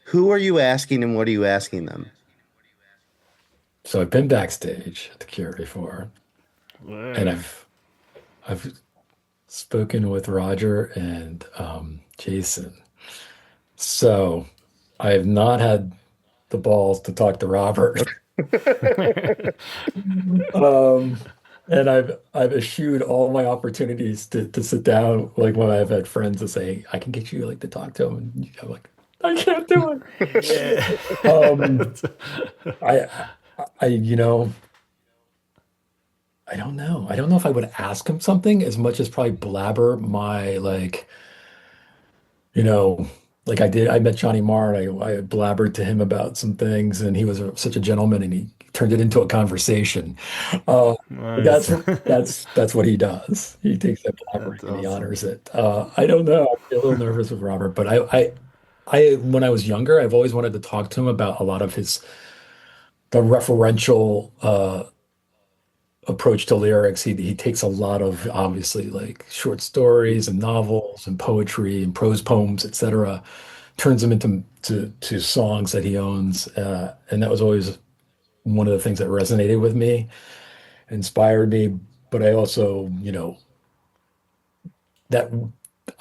Who are you asking and what are you asking them? So I've been backstage at the Cure before, and Whoa. I've spoken with Roger and Jason. So I have not had the balls to talk to Robert. Um, and I've eschewed all my opportunities to sit down, like when I've had friends that say, I can get you like to talk to him. And I'm like, I can't do it. Yeah. Um, I, I, I don't know. I don't know if I would ask him something as much as probably blabber my like, you know, like I did. I met Johnny Marr and I blabbered to him about some things, and he was such a gentleman, and he turned it into a conversation. Uh, Nice. that's that's what he does. He takes that blabbering That's and he awesome. honors it. I don't know. I feel a little nervous with Robert, but when I was younger, I've always wanted to talk to him about a lot of the referential approach to lyrics. He takes a lot of obviously like short stories and novels and poetry and prose poems, etc., turns them into to songs that he owns, and that was always one of the things that resonated with me, inspired me. But I also, that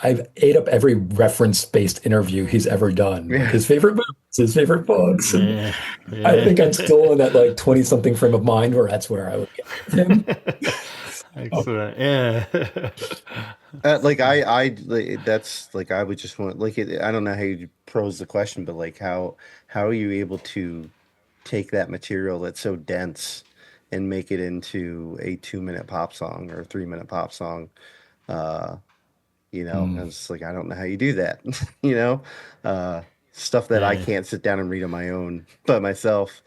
I've ate up every reference-based interview he's ever done, like Yeah. his favorite movies, his favorite books, and Yeah. I Yeah. think I'm still in that like 20 something frame of mind where that's where I would get with him. Oh, Excellent. Yeah. Like that's like I would just want like I don't know how you pose the question, but like how are you able to take that material that's so dense and make it into a 2 minute pop song or a 3 minute pop song? Uh, mm, and it's like I don't know how you do that. You know, uh, stuff that I Yeah. can't sit down and read on my own by myself.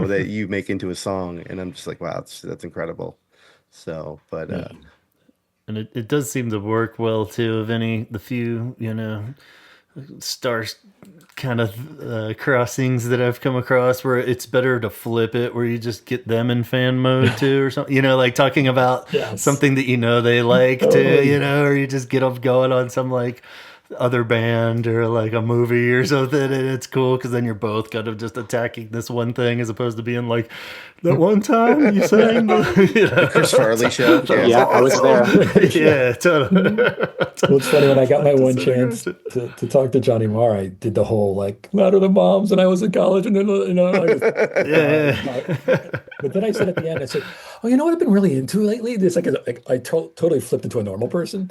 That you make into a song, and I'm just like, wow, that's incredible. So, but yeah. And it does seem to work well too. Of the few star kind of crossings that I've come across, where it's better to flip it, where you just get them in fan mode too, or something. Like talking about Yes, something that they like to, totally. or you just get them going on some like other band or like a movie or something, and it's cool because then you're both kind of just attacking this one thing as opposed to being like that one time you sang the the Chris Farley show, that yeah. Yeah, I one was there. song. Yeah. Yeah, totally. Well, it's funny when I got my To one sit chance across it. to talk to Johnny Marr, I did the whole like louder than moms, and I was in college, and then I just Yeah, talk. yeah. But then I said at the end, I said, "Oh, you know what I've been really into lately?" This like I totally flipped into a normal person,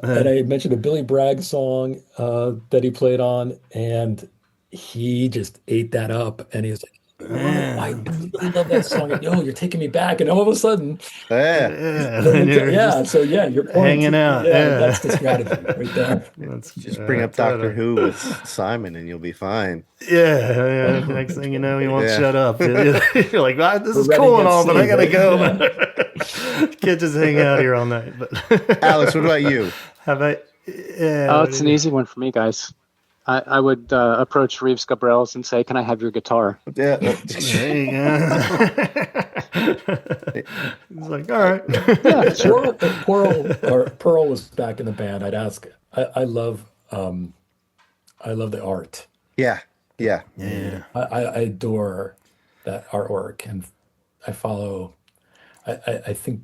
and I mentioned a Billy Bragg song that he played on, and he just ate that up, and he was like, I really love that song. And, yo, you're taking me back. And all of a sudden, Yeah. Yeah, and you're yeah. just So yeah, your point. hanging out. Yeah, Yeah, that's the strategy right there. that's Just bring up Doctor totally. Who with Simon and you'll be fine. Yeah, yeah. Next thing you know, he won't Yeah. shut up. You're like, ah, this We're is ready cool and at all, but sea, I gotta right? go. Yeah. Can't just hang out here all night. But Alex, what about you? have I? Yeah. Oh, What it's do an you? easy one for me, guys. I would approach Reeves Gabrels and say, "Can I have your guitar?" Yeah. There you go. He's like, all right. Yeah, If sure. Pearl was back in the band, I'd ask. I love the art. Yeah. Yeah. Yeah. I adore that artwork, and I follow. I think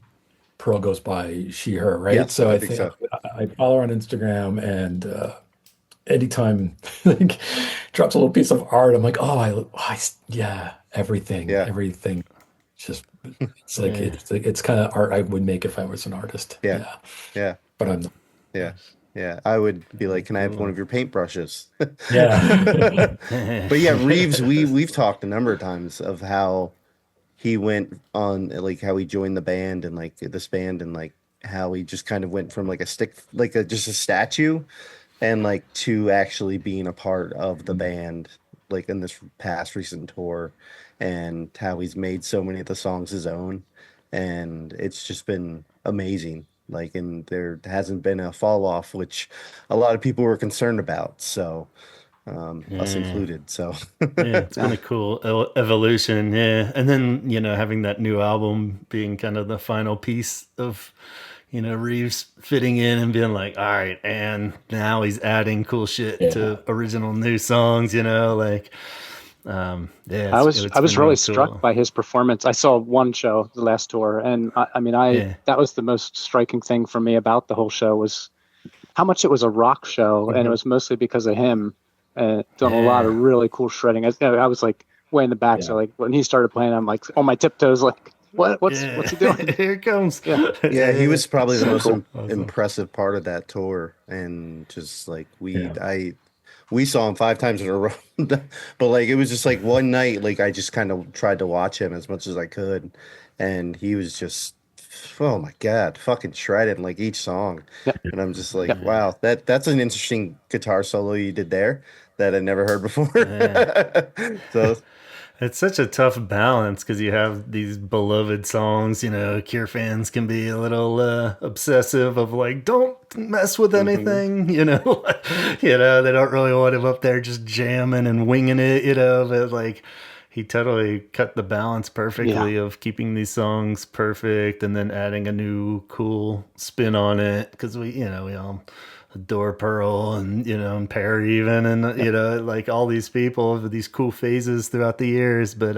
Pearl goes by she, her, Yeah. right? So I I think think so. I follow her on Instagram, and anytime like drops a little piece of art, I'm like, oh, yeah, Yeah. everything. Just Yeah. it's kind of art I would make if I was an artist. Yeah. Yeah, Yeah. but I'm not. Yeah. Yeah. I would be like, can I have one Cool. of your paintbrushes? Yeah. But yeah, Reeves, we've talked a number of times of how he went on, like how he joined the band and like this band and like how he just kind of went from like a stick, like just a statue, and like to actually being a part of the band, like in this past recent tour, and how he's made so many of the songs his own, and it's just been amazing. Like, and there hasn't been a fall off, which a lot of people were concerned about. So, us Yeah. included. So, Yeah, it's been a cool evolution. Yeah. And then, having that new album being kind of the final piece of, Reeves fitting in and being like, all right, and now he's adding cool shit Yeah. to original new songs, yeah, I was it's I was been really really struck cool. by his performance. I saw one show, the last tour, and I mean, I Yeah. that was the most striking thing for me about the whole show was how much it was a rock show, and it mhm. was mostly because of him doing a lot of Yeah. really cool shredding. I was like way in the back, so Yeah. like when he started playing, I'm like on my tiptoes, like what's Yeah. he doing? Here it comes. Yeah, Yeah, he Yeah. was probably the so most cool. Awesome. impressive part of that tour, and just like Yeah. we saw him 5 times in a row, but like it was just like one night, like I just kind of tried to watch him as much as I could, and he was just, oh my God, fucking shredded like each song, Yep, and I'm just like, yep. Yeah. wow, that's an interesting guitar solo you did there that I never heard before. Yeah. So It's such a tough balance because you have these beloved songs. Cure fans can be a little obsessive of like, don't mess with mhm. anything. They don't really want him up there just jamming and winging it. But like, he totally cut the balance Yeah, perfectly of keeping these songs perfect and then adding a new cool spin on it because we all adore Pearl and Perry even and yep, like all these people with these cool phases throughout the years, but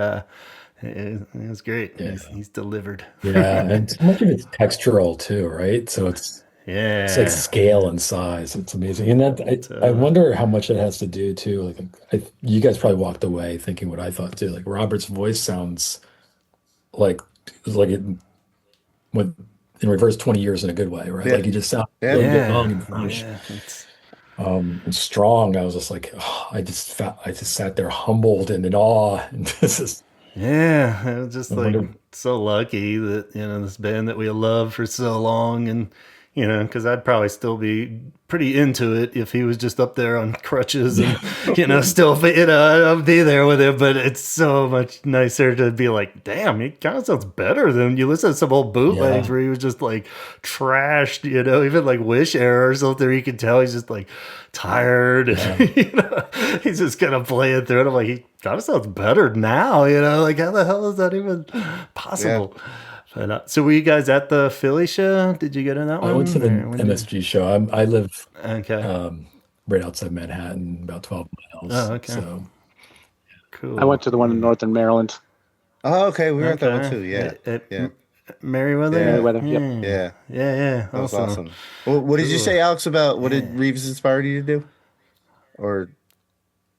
it was great. Yeah. He's delivered. Yeah. And so much of it's textural too, right? So it's like Yeah. scale and size. It's amazing. And I Uh, wonder how much it has to do too. Like you guys probably walked away thinking what I thought too. Like Robert's voice sounds like it went in reverse 20 years in a good way, right? Yeah, Like he just sounds yeah, so young yeah. and fresh, Yeah. It's and strong. I was just like, oh, I just sat there humbled and in awe. And this is, Yeah, it was just I like wonder, so lucky that this band that we loved for so long, and because I'd probably still be pretty into it if he was just up there on crutches and yeah, still I'd be there with him. But it's so much nicer to be like, damn, he kind of sounds better than you listen to some old bootlegs yeah, where he was just like trashed, even like Wish era or something. You can tell he's just like tired, yeah, and he's just kind of playing through it. I'm like, he kind of sounds better now, like how the hell is that even yeah. possible? But, so were you guys at the Philly show? Did you get in that I went to one, the or when did? MSG show. I live Okay. um, right outside Manhattan, about 12 Oh, miles. okay. So I Cool. went to the one in Yeah. Northern Maryland, Oh, okay, we were at that one Okay. too. Yeah, yeah, Meriwether. yeah, Meriwether. Yep. Yeah. yeah. Yeah. Yeah. That was Awesome. awesome. Well, what did you Cool. say, Alex, about what did Yeah. Reeves inspire you to do? Or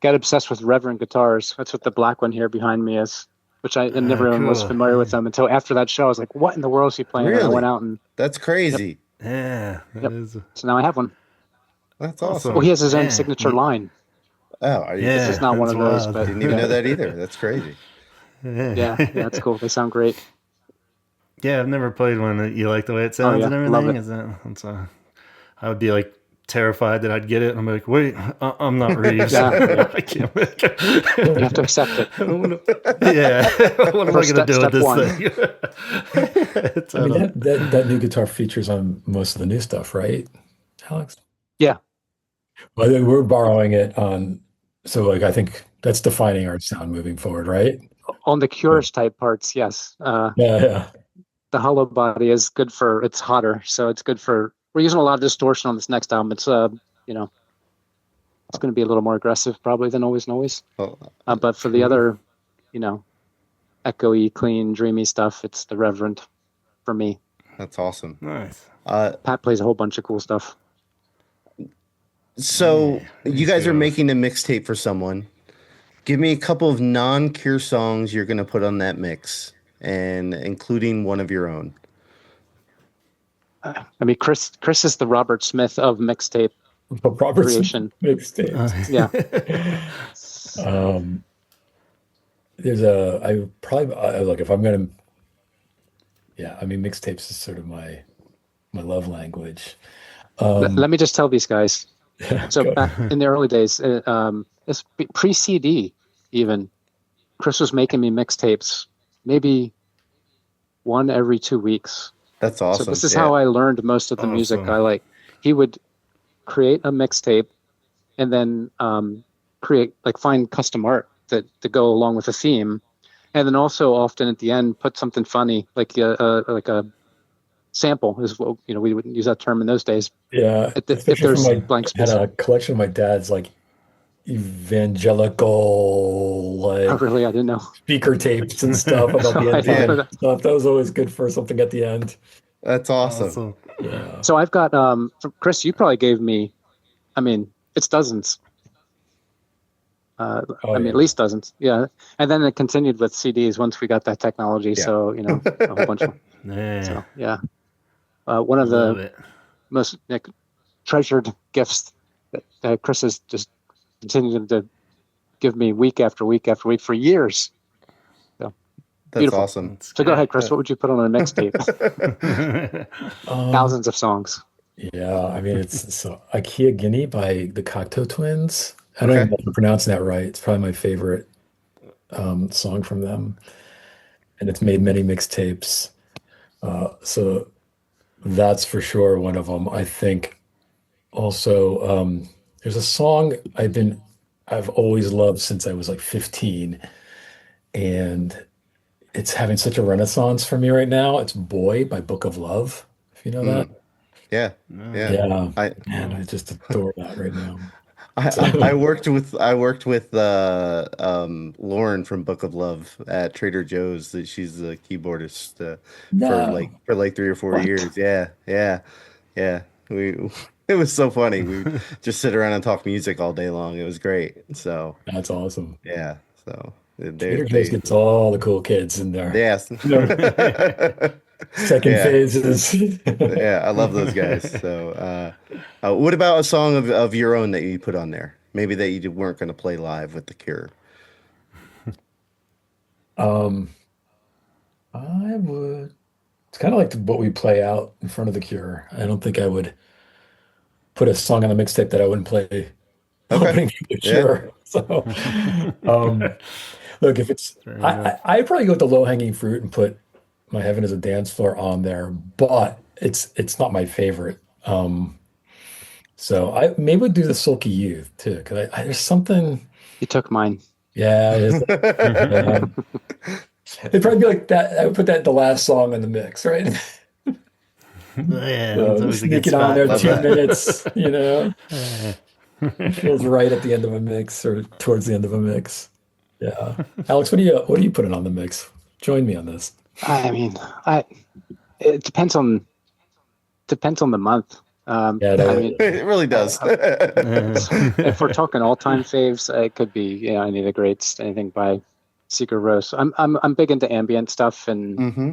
Got obsessed with Reverend guitars. That's what the black one here behind me is, which I and never even was Cool. familiar with them until after that show. I was like, what in the world is he playing? And I went really? out and That's yep, crazy. Yeah. That yep. is So now I have one. That's Well, awesome. he awesome. has his own Yeah. signature line. Oh, are you, This is Yeah. not one That's of those, wild. but didn't even yeah, know that either. That's crazy. Yeah, that's cool. They sound great. Yeah, I've never played one. You like the way it Oh sounds yeah, and love everything? it. Is that that's I would be like terrified that I'd get it. And I'm like, wait, I'm not Reeves. Yeah, yeah. I can't. You have to accept it. Yeah, what am I First gonna do with step this one. thing? I mean, Totally. that new guitar features on most of the new stuff, right, Alex? Yeah, Well, we're borrowing it on, so like I think that's defining our sound moving forward, right? on the Yeah, Cures type parts, yes. yeah. The hollow body is good for it's hotter, so it's good for. We're using a lot of distortion on this next album. It's you know, it's going to be a little more aggressive probably than Always Noise. Oh, But for the Cool. other, you know, echoey, clean, dreamy stuff, it's the Reverend for me. that's awesome. Nice. Pat plays a whole bunch of cool stuff. So Yeah, you these guys are go. making a mixtape for someone. Give me a couple of non-Cure songs you're gonna put on that mix, and including one of your own. I mean, Chris is the Robert Smith of mixtape But Robertson creation. mixtapes. Yeah, Um, there's I probably look if I'm gonna, yeah, I mean mixtapes is sort of my love language. let me just tell these guys. So Go back ahead. in the early days, it's pre-CD even. Chris was making me mixtapes, maybe one every 2 weeks. That's So awesome. this is Yeah, how I learned most of the music I Awesome. like. He would create a mixtape and then find custom art that to go along with the theme, and then also often at the end put something funny like a sample is what we wouldn't use that term in those days. Yeah, If especially from there's my blank had space. a collection of my dad's like evangelical Oh, like really? I didn't know. speaker tapes and stuff about the I end didn't yeah, know time that. stuff. That was always good for something at the end. that's awesome. Awesome. Yeah. So I've got from Chris. You probably gave me. I mean, it's dozens. Oh I mean, at yeah. least dozens. Yeah, and then it continued with CDs once we got that technology. Yeah. So a whole bunch of. Yeah, So yeah, one of love the it. most treasured gifts that Chris has just continued to give me week after week after week for years. So That's beautiful. awesome. That's So go ahead, great. Chris. What would you put on a mixtape? Um, Thousands of songs. yeah, I mean it's so IKEA Guinea by the Cocteau Twins. I don't even Okay. know if I'm pronouncing that right. It's probably my favorite song from them. And it's made many mixtapes. So that's for sure one of them. I think also there's a song I've always loved since I was like 15, and it's having such a renaissance for me right now. It's Boy by Book of Love, if you know that. Mm, yeah, No. yeah. Yeah, I man, I just adore that right now. I So worked with Lauren from Book of Love at Trader Joe's. That she's the keyboardist no, for like 3 or 4 years. what? Yeah, yeah, yeah. We it was so funny. We just sit around and talk music all day long. It was great. So That's awesome. yeah. So Trader Joe's gets all the cool kids in there. yes. You know, second Yeah. phases. Yeah, I love those guys. So, what about a song of your own that you put on there? Maybe that you weren't going to play live with The Cure. Um, I would. It's kind of like what we play out in front of the Cure. I don't think I would put a song on the mixtape that I wouldn't play Okay. opening for the Yeah. Cure. So, um, look, if it's, Fair enough. I'd probably go with the low-hanging fruit and put My Heaven is a Dance Floor on there, but it's not my favorite. So I maybe would do the Sulky Youth too, because there's something, You took mine. yeah, yeah. It'd probably be like that. I would put that the last song in the mix, right? Yeah, it's So always a good sneak it on spot. there Love two that. minutes, feels right at the end of a mix or towards the end of a mix. Yeah. Alex, what are you putting on the mix? Join me on this. I mean, it depends on the month. Yeah, I no, mean, It really does. if we're talking all-time faves, it could be any of the greats, anything by Sigur Rós. I'm big into ambient stuff and hmm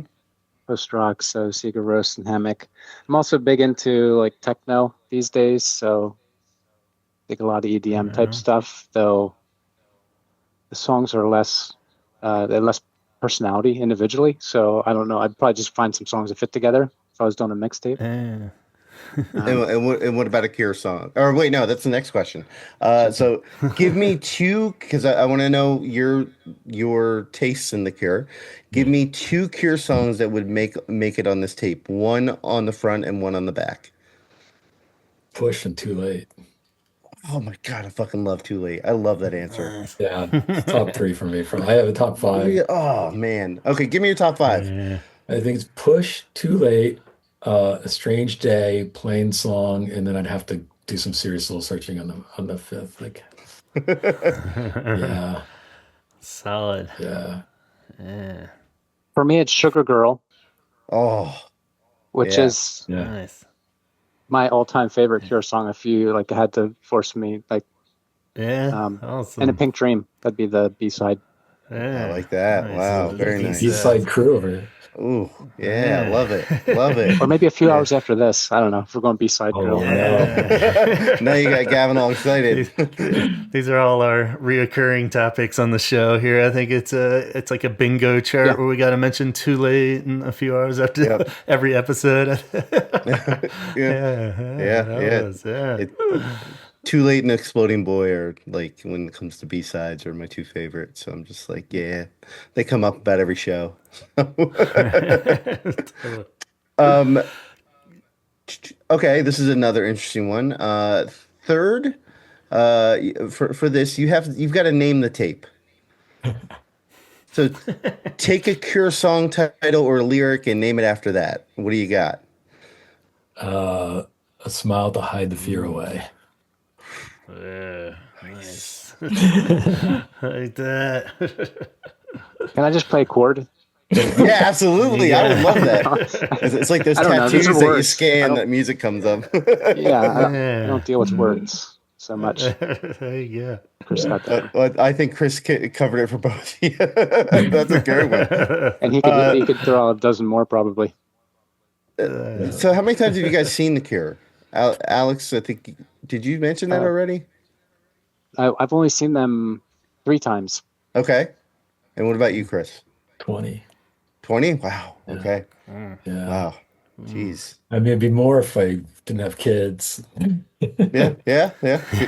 post rock, so Sigur Rós and Hammock. I'm also big into like techno these days, so I think a lot of EDM type Yeah. stuff. Though the songs are they're less personality individually. So I don't know. I'd probably just find some songs that fit together if I was doing a mixtape. Yeah. And what about a Cure song? Or wait, no, that's the next question. So give me two, because I want to know your tastes in the Cure. Give me two Cure songs that would make it on this tape. One on the front and one on the back. Push and Too Late. Oh my God, I fucking love Too Late. I love that answer. Yeah, it's top three for me. I have a top five. Oh man. Okay, give me your top five. Yeah. I think it's Push, Too Late, A Strange Day, Plain Song, and then I'd have to do some serious soul searching on the fifth. Like, yeah, Solid. yeah. Yeah. For me, it's Sugar Girl, Oh, which Yeah. is Yeah. Nice. my all-time favorite Cure song. If you like had to force me, like, Yeah. and A Awesome. Pink Dream, that'd be the B-side. Yeah. I like that. Nice. Wow, very Good nice. East stuff. Side Crew over here. Ooh, yeah, Yeah. love it. Love it. Or maybe a few Yeah. hours after this. I don't know if we're going B-side Oh, drill. Yeah. Now you got Gavin all excited. These are all our reoccurring topics on the show here. I think it's like a bingo chart Yeah. where we got to mention Too Late and a few hours after Yep. every episode. Yeah. Yeah, that yeah. was, yeah. It, Too Late and Exploding Boy are like, when it comes to B-sides, are my two favorites. So I'm just like, yeah, they come up about every show. Um, okay, this is another interesting one. Third, for this, you've got to name the tape. So take a Cure song title or lyric and name it after that. What do you got? A Smile to Hide the Fear Away. Yeah, nice. Like that. Can I just play a chord? Yeah, absolutely. I would love that. It's like those I don't know. tattoos Those are that you words. I scan don't- that music comes up. Yeah, I Yeah. don't deal with words so much. There you go. Chris got that. I think Chris covered it for both of you. That's a good one. And he could throw out a dozen more probably. So, how many times have you guys seen The Cure? Alex, I think, did you mention that already? I've only seen them 3 times. Okay. And what about you, Chris? 20. 20? Wow. Yeah. Okay. Yeah. Wow. Jeez. I mean, it'd be more if I didn't have kids. Yeah.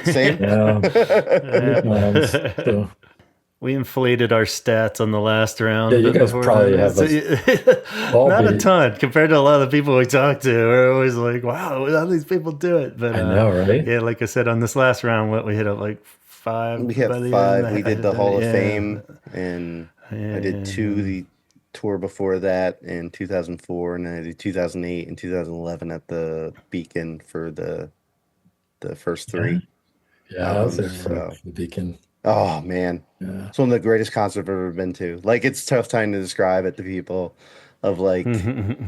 Same. Yeah. So, We inflated our stats on the last round. Yeah, you but guys before probably that- have all not a be- ton compared to a lot of the people we talk to. We're always like, wow, how these people do it. But I know, right? yeah, like I said, on this last round, we hit up like 5. We hit by the 5. end. We did the Hall of Yeah. Fame, and I did 2 the tour before that in 2004, and then I did 2008 and 2011 at the Beacon for the first 3. Yeah, I was there So- for the Beacon. Oh man, Yeah. it's one of the greatest concerts I've ever been to. Like, it's a tough time to describe it to people, of like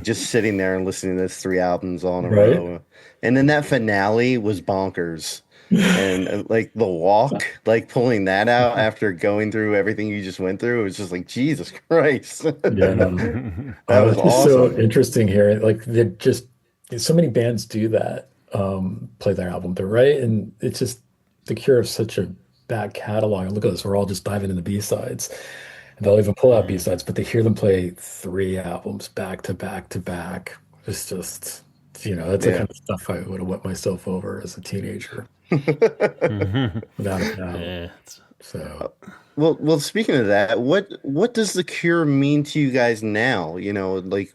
just sitting there and listening to those 3 albums all in a Right. row. And then that finale was bonkers. And like the walk, like pulling that out after going through everything you just went through, it was just like, Jesus Christ. Yeah, That was it's just so awesome. interesting here. Like, they just so many bands do that, play their album through, right? And it's just The Cure of such a back catalog. Look at us, we're all just diving into B-sides. And they'll even pull out B-sides, but to hear them play 3 albums back to back to back, it's just, that's the Yeah. kind of stuff I would have wet myself over as a teenager. Without a doubt. Yeah, it's- So Well, speaking of that, what does The Cure mean to you guys now? Like,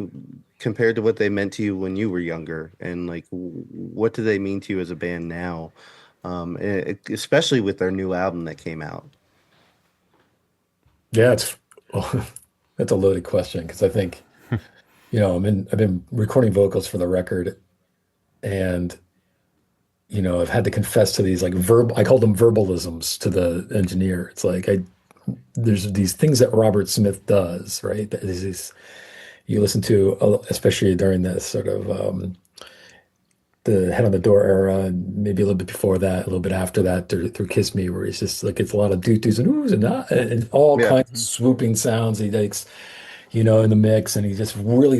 compared to what they meant to you when you were younger, and like, what do they mean to you as a band now? Especially with their new album that came out. yeah, that's a loaded question, because I think, I've been recording vocals for the record, and I've had to confess to these, like, I call them verbalisms to the engineer. It's like, there's these things that Robert Smith does, right? There's these, you listen to, especially during this sort of the Head on the Door era, and maybe a little bit before that, a little bit after that, through Kiss Me, where he's just like, it's a lot of doo-doos and oohs and ah, and all Yeah. kinds of swooping sounds he takes, in the mix, and he just really,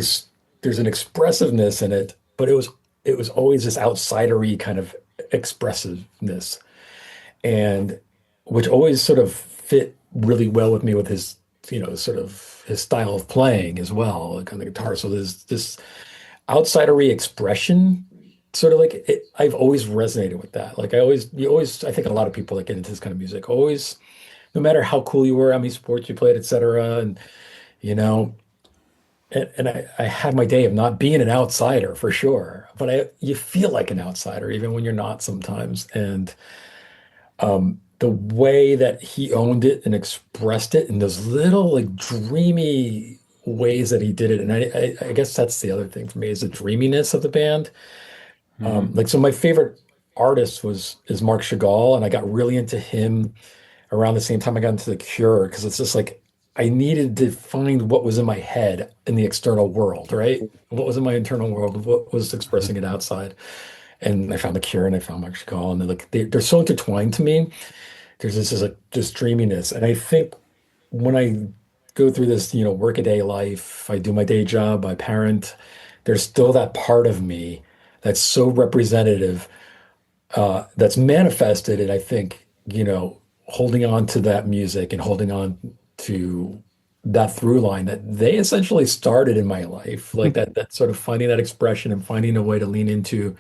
there's an expressiveness in it, but it was always this outsidery kind of expressiveness, and which always sort of fit really well with me with his sort of his style of playing as well, like on the guitar. So there's this outsidery expression, sort of like I've always resonated with that. Like I think a lot of people that get into this kind of music always, no matter how cool you were, how many sports you played, etc. And you know, and I had my day of not being an outsider for sure, but you feel like an outsider even when you're not sometimes. And the way that he owned it and expressed it in those little like dreamy ways that he did it, and I guess that's the other thing for me is the dreaminess of the band. Like so, my favorite artist is Mark Chagall, and I got really into him around the same time I got into The Cure because it's just like I needed to find what was in my head in the external world, right? What was in my internal world, what was expressing it outside. And I found The Cure and I found Mark Chagall, and they're so intertwined to me. There's this dreaminess, and I think when I go through this, workaday life, I do my day job, I parent, there's still that part of me that's so representative, that's manifested, and I think, holding on to that music and holding on to that through line that they essentially started in my life, like that sort of finding that expression and finding a way to lean into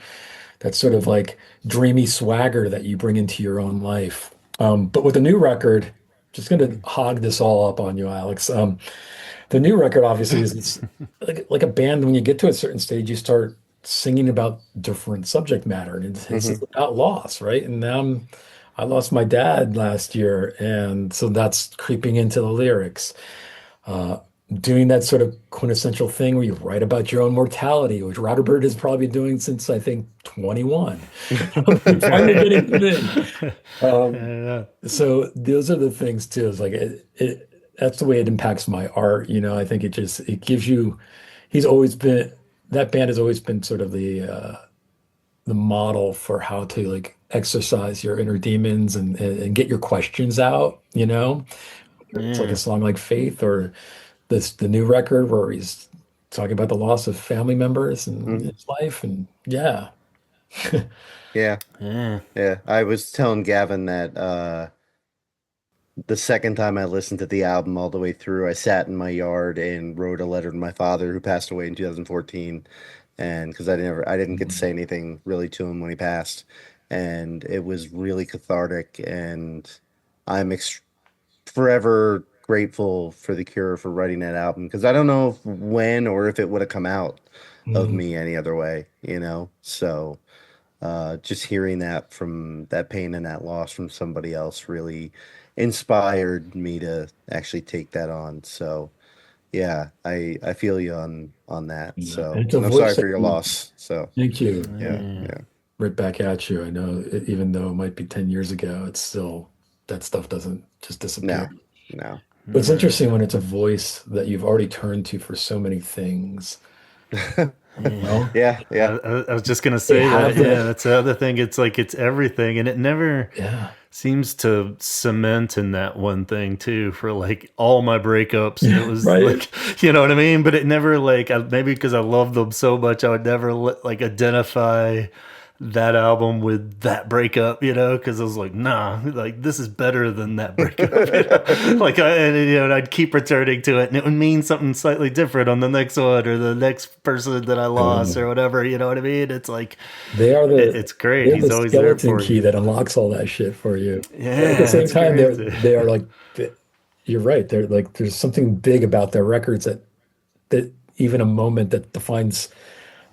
that sort of like dreamy swagger that you bring into your own life. But with the new record, just going to hog this all up on you, Alex. The new record obviously is it's like a band. When you get to a certain stage, you start singing about different subject matter, and it's about loss, right? And I lost my dad last year, and so that's creeping into the lyrics. Doing that sort of quintessential thing where you write about your own mortality, which Robert has probably been doing since I think 21. Finally getting it in. So those are the things too. It's like that's the way it impacts my art. I think it gives you. That band has always been sort of the model for how to like exercise your inner demons and get your questions out. It's like a song like Faith or the new record where he's talking about the loss of family members in his life, and yeah. Yeah. Yeah. I was telling Gavin that the second time I listened to the album all the way through, I sat in my yard and wrote a letter to my father who passed away in 2014. And because I didn't get to say anything really to him when he passed. And it was really cathartic. And I'm forever grateful for The Cure for writing that album because I don't know when or if it would have come out of me any other way, So just hearing that from that pain and that loss from somebody else really inspired me to actually take that on. So yeah, I feel you on that. Yeah. So And it's a and I'm sorry voice for that your loss. So thank you. yeah. Right back at you. I know even though it might be 10 years ago, it's still that stuff doesn't just disappear. No. But it's interesting when it's a voice that you've already turned to for so many things. Yeah. I was just gonna say that. Yeah, that's the other thing. It's like it's everything, and it never seems to cement in that one thing too. For like all my breakups, it was right. like, you know what I mean. But it never maybe because I love them so much, I would never like identify that album with that breakup, because I was like, nah, like this is better than that breakup. Like and I'd keep returning to it, and it would mean something slightly different on the next one or the next person that I lost or whatever. You know what I mean? It's like it's great. He's always there for key you. that unlocks all that shit for you. Yeah, but at the same time, crazy. they are like, you're right. They're like, there's something big about their records that even a moment that defines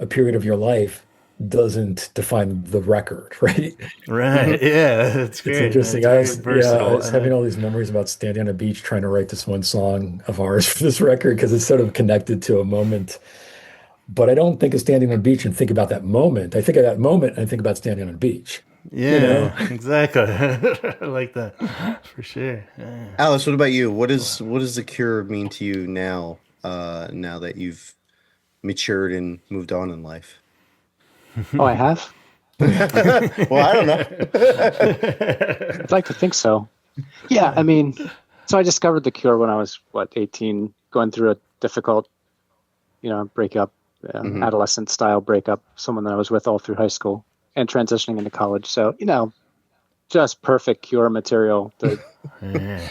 a period of your life doesn't define the record, right? Right. Yeah, it's great. It's interesting. It's I was having all these memories about standing on a beach trying to write this one song of ours for this record because it's sort of connected to a moment. But I don't think of standing on a beach and think about that moment. I think of that moment and I think about standing on a beach. Yeah, exactly. I like that for sure. Yeah. Alice, what about you? What does The Cure mean to you now? Now that you've matured and moved on in life. Oh, I have? Well, I don't know. I'd like to think so. Yeah, I mean, so I discovered The Cure when I was, 18, going through a difficult, breakup, adolescent style breakup, someone that I was with all through high school and transitioning into college. So, just perfect Cure material to Yeah.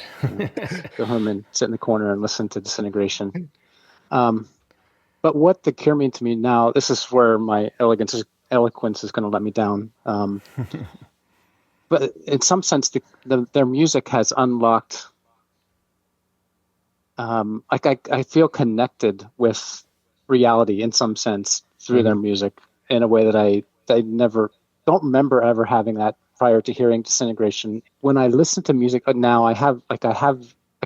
go home and sit in the corner and listen to Disintegration. But what the Cure mean to me now, this is where my eloquence is going to let me down. But in some sense, their music has unlocked. I feel connected with reality in some sense through their music in a way that I don't remember ever having that prior to hearing Disintegration. When I listen to music now, I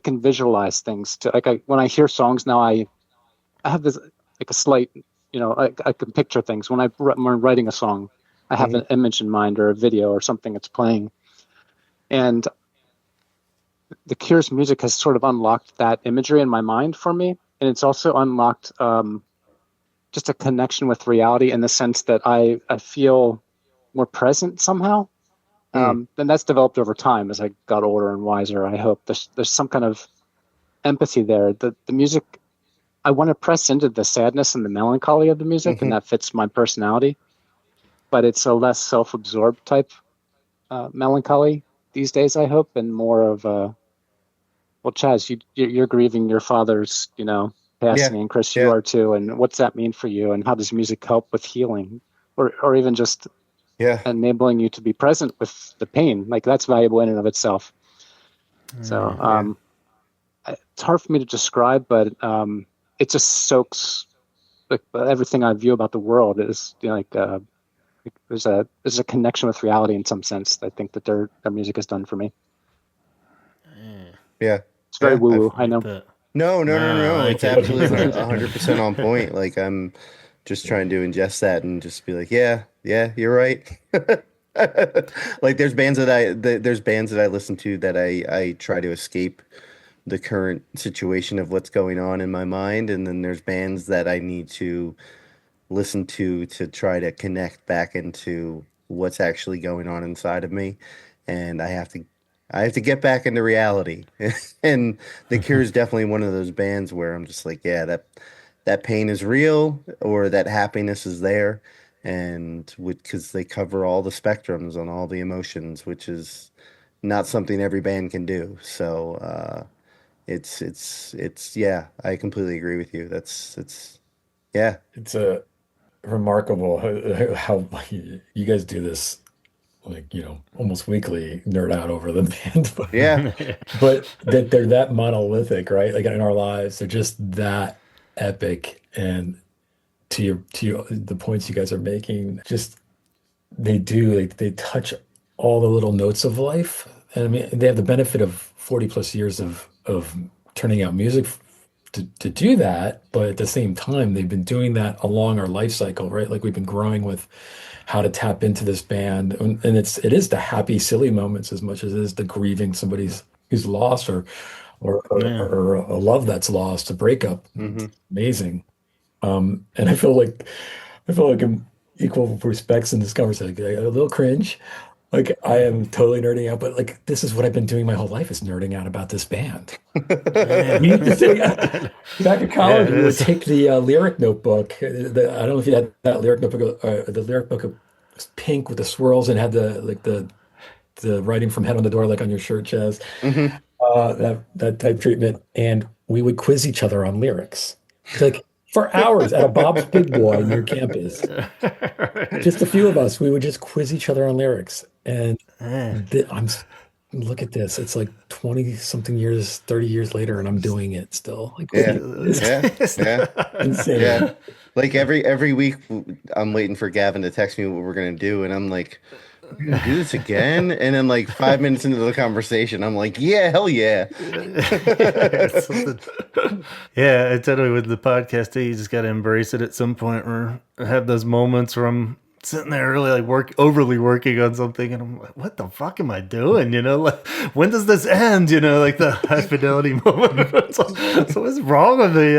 can visualize things when I hear songs now, I have this like a slight, I can picture things when when I'm writing a song. I have an image in mind or a video or something that's playing, and the Cure's music has sort of unlocked that imagery in my mind for me, and it's also unlocked just a connection with reality in the sense that I feel more present somehow. And that's developed over time as I got older and wiser. I hope there's some kind of empathy there. The music, I want to press into the sadness and the melancholy of the music, and that fits my personality. But it's a less self-absorbed type melancholy these days, I hope, and more of a. Well, Chaz, you're grieving your father's, passing, and Chris, you are too. And what's that mean for you? And how does music help with healing, or even just enabling you to be present with the pain? Like that's valuable in and of itself. So it's hard for me to describe, but it just soaks like everything I view about the world is there's a connection with reality in some sense. I think that their music has done for me. Yeah. It's very woo-woo, I know. No. It's absolutely 100% on point. Like I'm just trying to ingest that and just be like, yeah, you're right. Like there's bands that I listen to that I try to escape the current situation of what's going on in my mind, and then there's bands that I need to listen to try to connect back into what's actually going on inside of me, and I have to get back into reality. And The Cure is definitely one of those bands where I'm just like, yeah, that pain is real or that happiness is there, and because they cover all the spectrums on all the emotions, which is not something every band can do. So it's yeah, I completely agree with you. Yeah. It's a remarkable how you guys do this, like, almost weekly nerd out over the band, Yeah. but that they're that monolithic, right? Like in our lives, they're just that epic. And the points you guys are making, just they touch all the little notes of life. And I mean, they have the benefit of 40 plus years of turning out music to do that, but at the same time, they've been doing that along our life cycle, right? Like we've been growing with how to tap into this band, and it is the happy, silly moments as much as it is the grieving somebody's who's lost or a love that's lost, a breakup. It's amazing. And I feel like I'm equal respects in this conversation. Like, a little cringe. Like I am totally nerding out, but like this is what I've been doing my whole life is nerding out about this band. We used to say back in college, we would take the lyric notebook. I don't know if you had that lyric notebook. The lyric book was pink with the swirls and had the writing from Head on the Door, like on your shirt, Chaz. That type treatment, and we would quiz each other on lyrics, like for hours at a Bob's Big Boy near campus. Just a few of us, we would just quiz each other on lyrics, and look at this. It's like 20 something years, 30 years later, and I'm doing it still. Like, Yeah. insane. Yeah. Like every week, I'm waiting for Gavin to text me what we're gonna do, and I'm like, "We're gonna do this again?" And then, like 5 minutes into the conversation, I'm like, "Yeah, hell yeah!" Yeah, I totally with the podcast too. You just got to embrace it at some point, or have those moments where I'm sitting there really like overly working on something, and I'm like, "What the fuck am I doing?" Like, when does this end? Like the high fidelity moment. So what's wrong with me?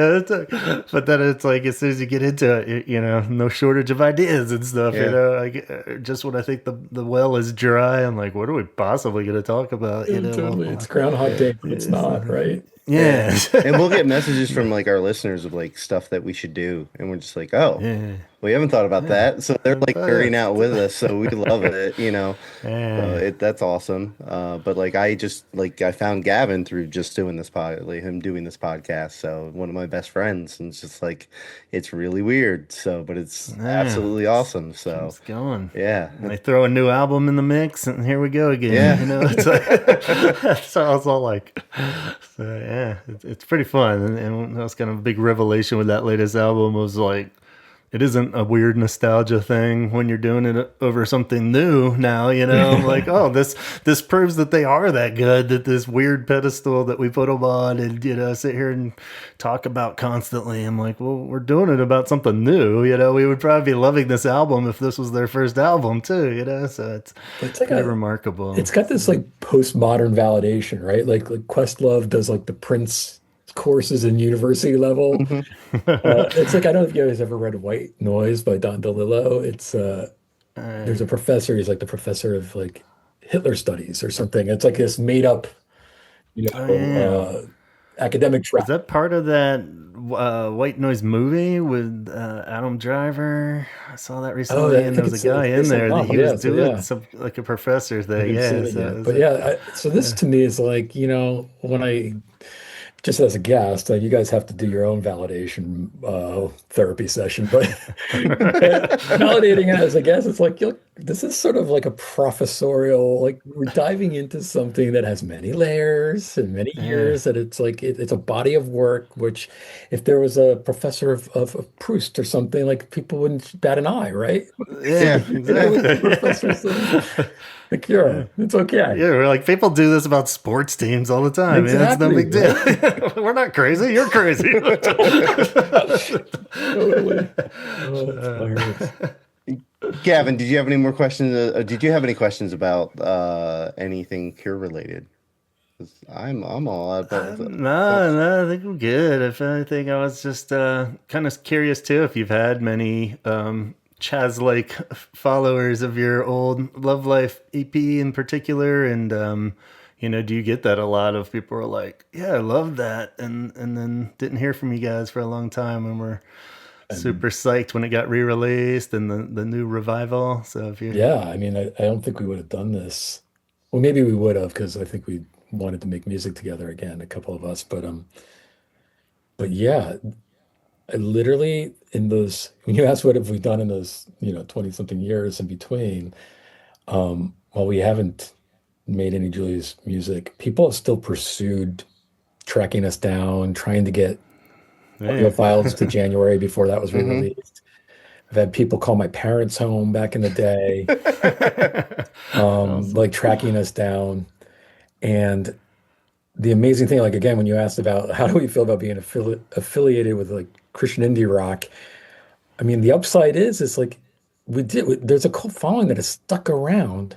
But then it's like as soon as you get into it, no shortage of ideas and stuff. Like just when I think the well is dry, I'm like, what are we possibly going to talk about? Totally. It's Groundhog Day, but it's not, right? Yeah. And we'll get messages from like our listeners of like stuff that we should do, and we're just like, oh. Yeah. We haven't thought about that. So they're like nerding Yeah. out with us. So we love it, you know. So Yeah. that's awesome. But like I found Gavin through just doing this like him doing this podcast. So one of my best friends, and it's just like it's really weird. So, but it's Yeah. absolutely awesome. So Keeps going. yeah, And they throw a new album in the mix, and here we go again. yeah. You know, it's like so it's all like, so yeah, it's pretty fun. And that was kind of a big revelation with that latest album was like, it isn't a weird nostalgia thing when you're doing it over something new now, you know. I'm like, oh, this proves that they are that good, that this weird pedestal that we put them on and, you know, sit here and talk about constantly. I'm like, well, we're doing it about something new, you know. We would probably be loving this album if this was their first album too, you know. So it's like pretty remarkable. It's got this like postmodern validation, right? Like Questlove does like the Prince courses in university level. It's like, I don't know if you guys ever read White Noise by Don DeLillo. It's there's a professor, he's like the professor of like Hitler studies or something. It's like this made up, you know, academic track. Is that part of that White Noise movie with Adam Driver? I saw that recently, and there was a guy in there that he was doing some like a professor thing. So this to me is like, you know, when I just as a guest, you guys have to do your own validation therapy session, but validating it as a guest, it's like, look, this is sort of like a professorial, like we're diving into something that has many layers and many years, that it's like, it's a body of work, which if there was a professor of Proust or something, like people wouldn't bat an eye, right? Yeah, exactly. The Cure. It's okay. Yeah, we're like, people do this about sports teams all the time. Exactly, man. It's no big deal. We're not crazy. You're crazy. Gavin, did you have any more questions? Did you have any questions about anything Cure related? I'm all out about no, I think I'm good. If anything, I was just kind of curious too if you've had many Chaz-like followers of your old Love Life EP in particular, and you know, do you get that a lot of people are like, yeah, I love that, and then didn't hear from you guys for a long time, and we're super psyched when it got re-released and the new revival. So if you, I mean, I don't think we would have done this. Well, maybe we would have, because I think we wanted to make music together again, a couple of us, but yeah. I literally, in those, when you ask what have we done in those, you know, 20 something years in between, while we haven't made any Julia's music, people have still pursued tracking us down, trying to get audio files to January before that was re-released. I've had people call my parents' home back in the day, awesome. Like tracking us down. And the amazing thing, like again, when you asked about how do we feel about being affiliated with like Christian indie rock, I mean, the upside is like there's a cult following that has stuck around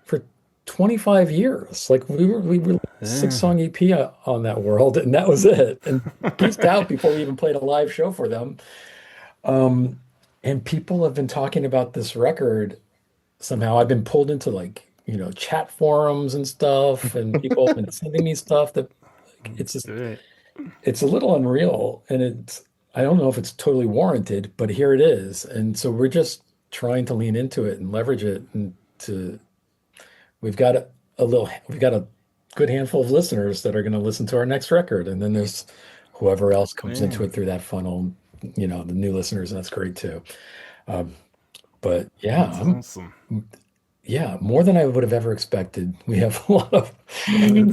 for 25 years. Like we released a 6-song EP on that world, and that was it. And peaced out before we even played a live show for them. And people have been talking about this record. Somehow I've been pulled into like, you know, chat forums and stuff, and people have been sending me stuff that it's just, it's a little unreal, and I don't know if it's totally warranted, but here it is. And so we're just trying to lean into it and leverage it, and we've got a good handful of listeners that are going to listen to our next record, and then there's whoever else comes into it through that funnel, you know, the new listeners, and that's great too. But yeah, awesome. Yeah, more than I would have ever expected. We have a lot of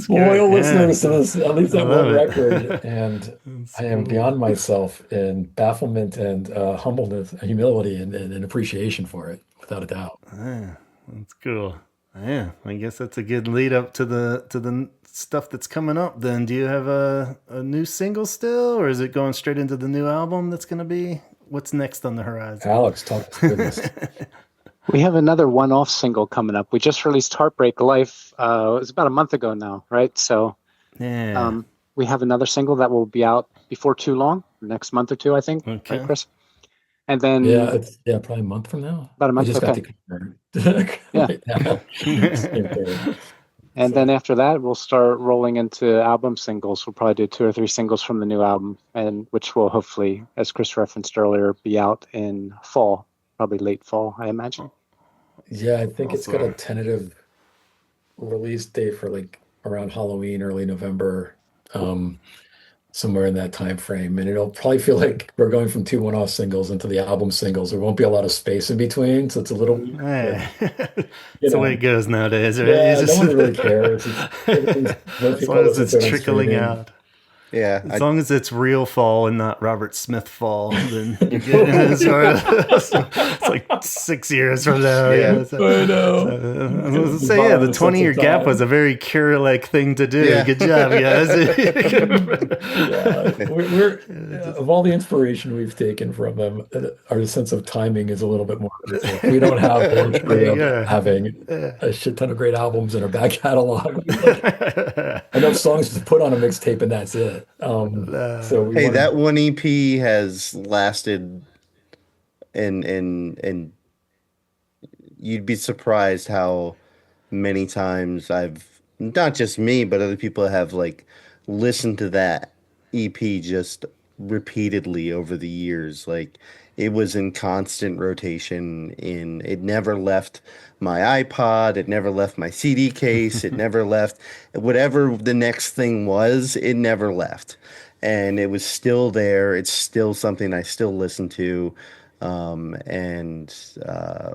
loyal listeners to this, at least that one record. And I am beyond myself in bafflement and humbleness, humility, and appreciation for it, without a doubt. Yeah, that's cool. Yeah, I guess that's a good lead up to the stuff that's coming up. Then, do you have a new single still, or is it going straight into the new album that's going to be? What's next on the horizon? Alex, talk to goodness. We have another one-off single coming up. We just released Heartbreak Life. It was about a month ago now, right? So we have another single that will be out before too long, next month or two, I think. Okay. Right, Chris? And then probably a month from now. About a month. I just got to confirm. Yeah. And So then after that, we'll start rolling into album singles. We'll probably do 2 or 3 singles from the new album, and which will hopefully, as Chris referenced earlier, be out in fall, probably late fall, I imagine. yeah, I think it's got a Awesome. tentative release date for like around Halloween, early November, somewhere in that time frame. And it'll probably feel like we're going from two one-off singles into the album singles. There won't be a lot of space in between, so it's a little weird, but Yeah. you That's the way know, it goes nowadays, right? You yeah, no just one really cares. It's everything's most as long people as listen it's to it on trickling streaming. out. Yeah, As I long as it's real fall and not Robert Smith fall, then you're good. It's like 6 years from now. yeah, Yeah. So, I know. so Not yeah, on the the sense 20-year of gap was time. a very Cure-like thing to do. yeah. Good job, guys. Yeah, we're of all the inspiration we've taken from them, our sense of timing is a little bit more basic. We don't have the luxury There you of go. having Yeah. a shit ton of great albums in our back catalog. We like enough songs to put on a mixtape and that's it. So we Hey, wanted, that one EP has lasted, and you'd be surprised how many times I've, not just me, but other people have like listened to that EP just repeatedly over the years. Like it was in constant rotation in it never left my iPod, it never left my CD case, it never left whatever the next thing was, it never left. And it was still there. It's still something I still listen to. And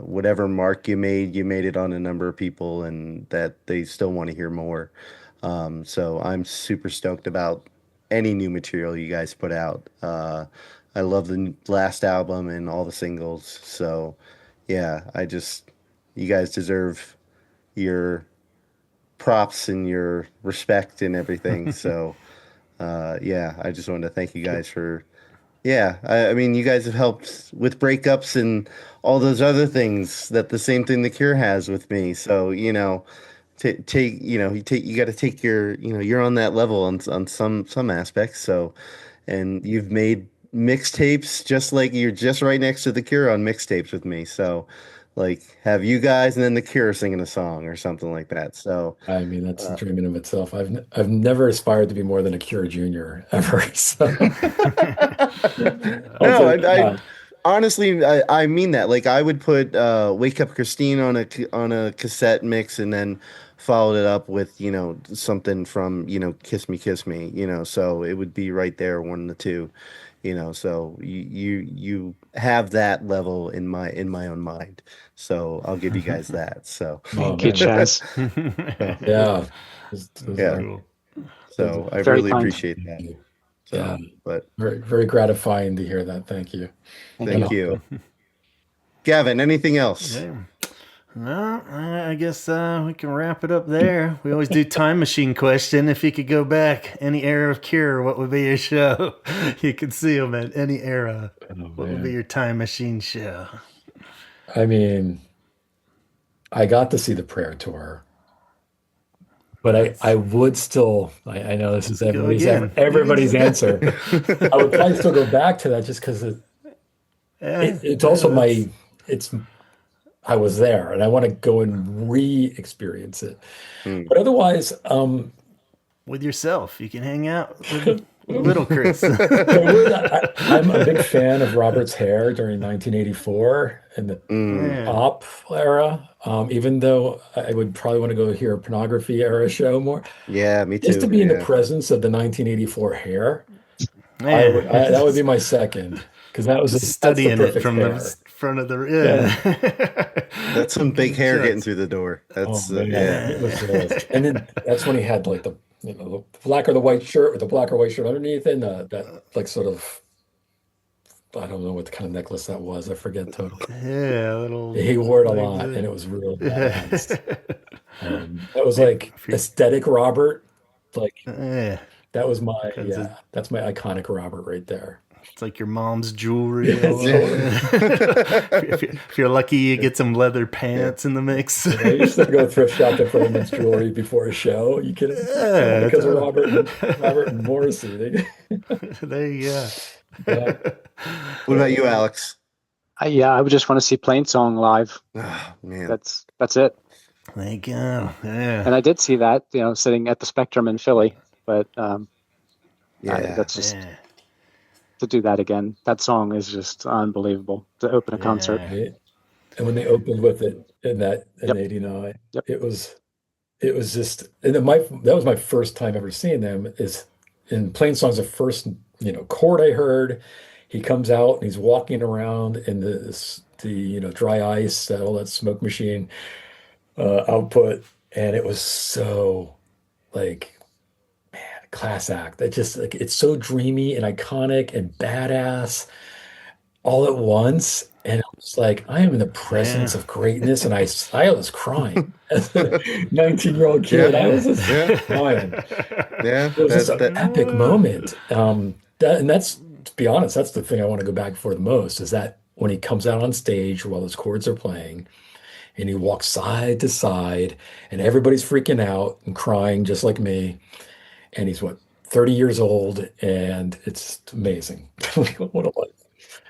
whatever mark you made it on a number of people, and that they still want to hear more. So I'm super stoked about any new material you guys put out. I love the last album and all the singles. So yeah, you guys deserve your props and your respect and everything. So yeah, I just wanted to thank you guys for yeah, I mean, you guys have helped with breakups and all those other things that the same thing the Cure has with me. So, take, you got to take your, you're on that level on some aspects. So, and you've made mixtapes just like you're just right next to the Cure on mixtapes with me. So, like, have you guys and then the Cure singing a song or something like that. So, I mean, that's a uh, dream in of itself. I've never aspired to be more than a Cure Junior ever. So I'll no, take I that. honestly, I mean that. Like, I would put "Wake Up Christine" on on a cassette mix, and then followed it up with something from Kiss Me," So it would be right there, one of the two, So you have that level in my own mind. So I'll give you guys that. So Oh Thank you, man, Chaz. so, yeah. yeah, Cool. so I Very really kind. appreciate that. Yeah, So, but very, very gratifying to hear that. Thank you. Thank And you. thank you, Gavin. Anything else? Yeah. No, I guess we can wrap it up there. We always do time machine question. If you could go back any era of Cure, what would be your show? You could see them at any era. oh, What would be man. your time machine show? I mean, I got to see the prayer tour, but I That's would still, I know this is go again. everybody's answer. I would probably still go back to that just because Yeah, it's also that's it's I was there and I want to go and re-experience it. Hmm. But otherwise, with yourself. You can hang out with little Chris. I'm a big fan of Robert's hair during 1984 and the Mm. Yeah. pop era. Even though I would probably want to go hear a pornography era show more, Yeah, me just to too. be in the Yeah. presence of the 1984 hair, Yeah. that would be my second because Just that's the studying it perfect from the hair. front of the Yeah. That's some big Gavin hair getting Chaz. through the door. Oh That's man, yeah. it was and then that's when he had like the black or the white shirt with the black or white shirt underneath it, and that like sort of I don't know what kind of necklace that was. I forget totally. Yeah, little He wore it a like lot, and it was really badass. the That was if like you aesthetic Robert. Like yeah, that was my because that's my iconic Robert right there. it's like your mom's jewelry. Yeah, All totally. if you're lucky, you get some leather Yeah. pants in the mix. I used to go thrift shopping for women's jewelry before a show. You kidding? All Yeah, because of Robert and Morrissey. there you go. Yeah. What about you, Alex? Yeah, I would just want to see Plain Song live. Oh man. That's it. There you go. Yeah. And I did see that, sitting at the Spectrum in Philly. But Yeah. that's just Yeah. to do that again. That song is just unbelievable to open a concert. Yeah. Right? And when they opened with it in Yep. '89, Yep. it was just, and that was my first time ever seeing them. Is in Plain Song's the first chord I heard. He comes out and he's walking around in the dry ice, all that smoke machine output, and it was so like, man, class act. It just like it's so dreamy and iconic and badass all at once. And I was like, I am in the presence Yeah. of greatness. And I was crying as a 19-year-old kid. I was just Yeah. crying. Yeah. It was just an That epic moment. That's, to be honest, that's the thing I want to go back for the most is that when he comes out on stage while his chords are playing and he walks side to side and everybody's freaking out and crying just like me. And he's 30 years old, and it's amazing. What a life.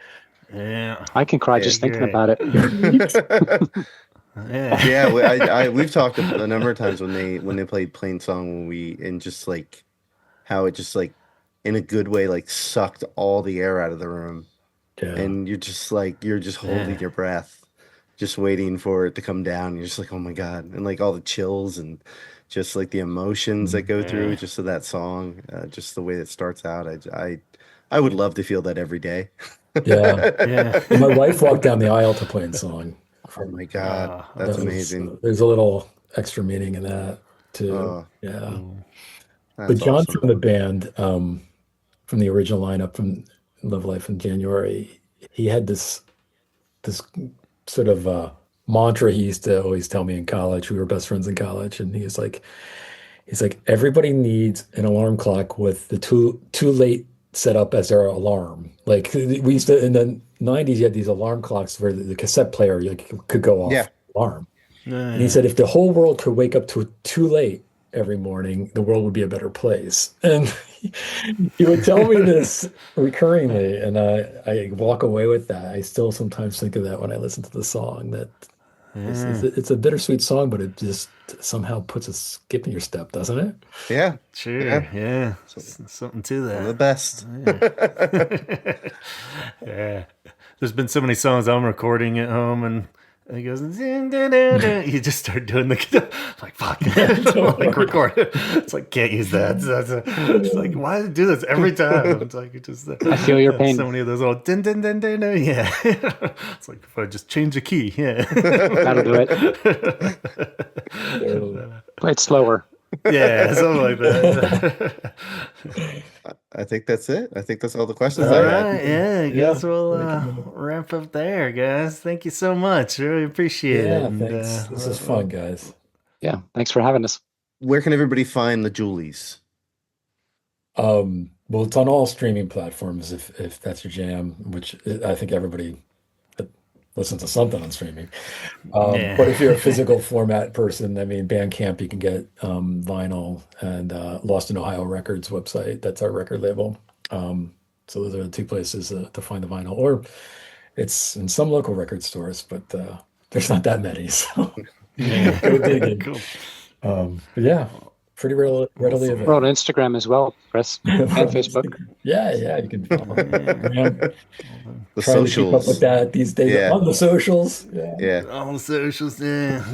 Yeah. I can cry Yeah, just thinking great. about it. Yeah. Yeah, we've talked a number of times when they played Plain Song and just like how it just like in a good way like sucked all the air out of the room, Yeah. and you're just holding Yeah. your breath, just waiting for it to come down. You're just like, oh my God, and like all the chills and just like the emotions that go through Yeah. just to that song, just the way it starts out. I would love to feel that every day. Yeah. Yeah. And my wife walked down the aisle to Plain Song. Oh my God, that's That was, amazing. there's a little extra meaning in that too. Oh, Yeah. Cool. But that's John awesome. from the band, from the original lineup from Love Life in January, he had this sort of mantra he used to always tell me in college. We were best friends in college, and he's like, everybody needs an alarm clock with the too late set up as their alarm. Like we used to in the '90s, you had these alarm clocks where the cassette player could go off Yeah. alarm. And he Yeah. said if the whole world could wake up to too late every morning, the world would be a better place. And he would tell me this recurringly, and I walk away with that. I still sometimes think of that when I listen to the song. That it's a bittersweet song, but it just somehow puts a skip in your step, doesn't it? Yeah. Sure. Yeah. Yeah. So- Something to One of the that. best. Yeah. There's been so many songs I'm recording at home and he goes, ding, ding, ding, ding. You just start doing the like fuck, like record it. It's like can't use that. It's like why do I do this every time? It's like it just I feel your pain. so many of those little din din din din din. Yeah, it's like if I just change the key. Yeah, That'll do it. Play it slower. yeah, something like that. I think that's it. I think that's all the questions All I right, had. yeah, I Yeah. guess we'll wrap up there, guys. Thank you so much. Really appreciate it. Yeah, And, thanks. This is fun, guys. Yeah. Thanks for having us. Where can everybody find the Julies? Well, it's on all streaming platforms if that's your jam, which I think everybody listens to something on streaming. Yeah. But if you're a physical format person, I mean, Bandcamp, you can get vinyl, and Lost in Ohio Records website. That's our record label. So those are the two places to find the vinyl, or it's in some local record stores, but there's not that many. So Yeah. go digging. Cool. But yeah, pretty readily We're on available. Instagram as well, Chris, and Facebook. Yeah, you can follow Instagram. The Trying to keep up with socials. that these days Yeah. on the socials. Yeah. Yeah. All the socials, yeah.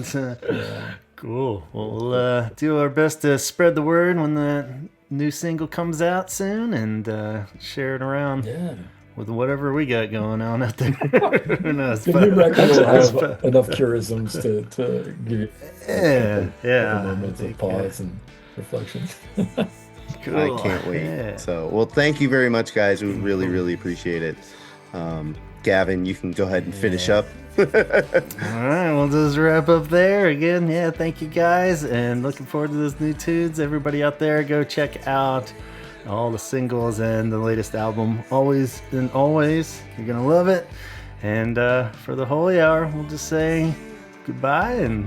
Cool. Well, we'll do our best to spread the word when the new single comes out soon and share it around Yeah. with whatever we got going on out there. Who knows? The new record will That's have enough purisms to give you yeah. moments of pause and reflection. Cool. I can't wait. Yeah. So, well, thank you very much, guys. We really, really appreciate it. Gavin, you can go ahead and finish up. All right, we'll just wrap up there again. Yeah, thank you guys, and looking forward to those new tunes. Everybody out there, go check out all the singles and the latest album. Always and always, you're gonna love it. And for the holy hour, we'll just say goodbye and.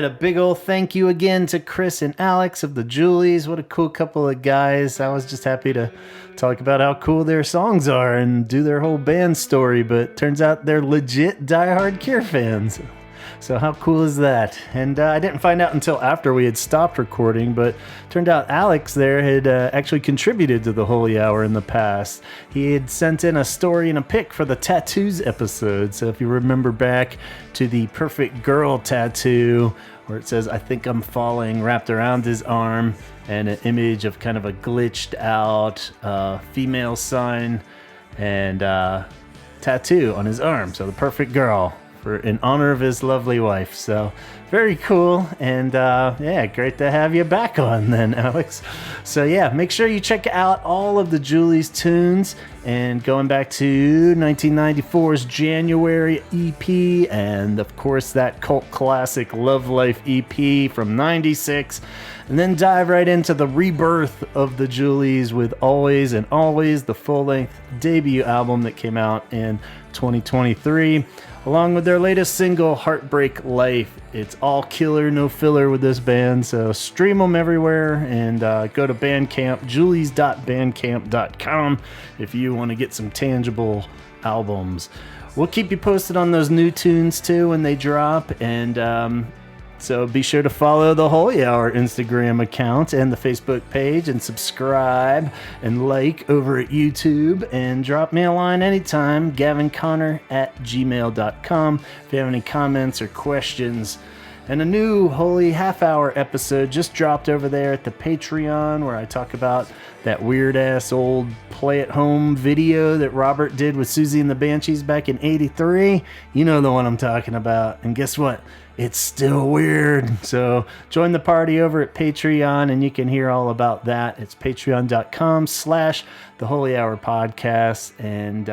a big old thank you again to Chris and Alex of the Julies. What a cool couple of guys. I was just happy to talk about how cool their songs are and do their whole band story, but turns out they're legit diehard Cure fans. So how cool is that? And I didn't find out until after we had stopped recording, but turned out Alex there had actually contributed to the Holy Hour in the past. He had sent in a story and a pic for the tattoos episode. So if you remember back to the Perfect Girl tattoo, where it says, "I think I'm falling," wrapped around his arm, and an image of kind of a glitched out female sign and tattoo on his arm. So the Perfect Girl, in honor of his lovely wife. So very cool. And yeah, great to have you back on then, Alex. So yeah, make sure you check out all of the Julie's tunes, and going back to 1994's January EP, and of course that cult classic Love Life EP from 96, and then dive right into the rebirth of the Julies with Always and Always, the full-length debut album that came out in 2023, along with their latest single, Heartbreak Life. It's all killer, no filler with this band, so stream them everywhere, and go to Bandcamp, julies.bandcamp.com, if you want to get some tangible albums. We'll keep you posted on those new tunes too when they drop, and so be sure to follow the Holy Hour Instagram account and the Facebook page, and subscribe and like over at YouTube, and drop me a line anytime, gavinconner@gmail.com, if you have any comments or questions. And a new Holy Half Hour episode just dropped over there at the Patreon, where I talk about that weird-ass old play-at-home video that Robert did with Susie and the Banshees back in '83. You know the one I'm talking about. And guess what? It's still weird. So join the party over at Patreon, and you can hear all about that. It's patreon.com/The Holy Hour Podcast, and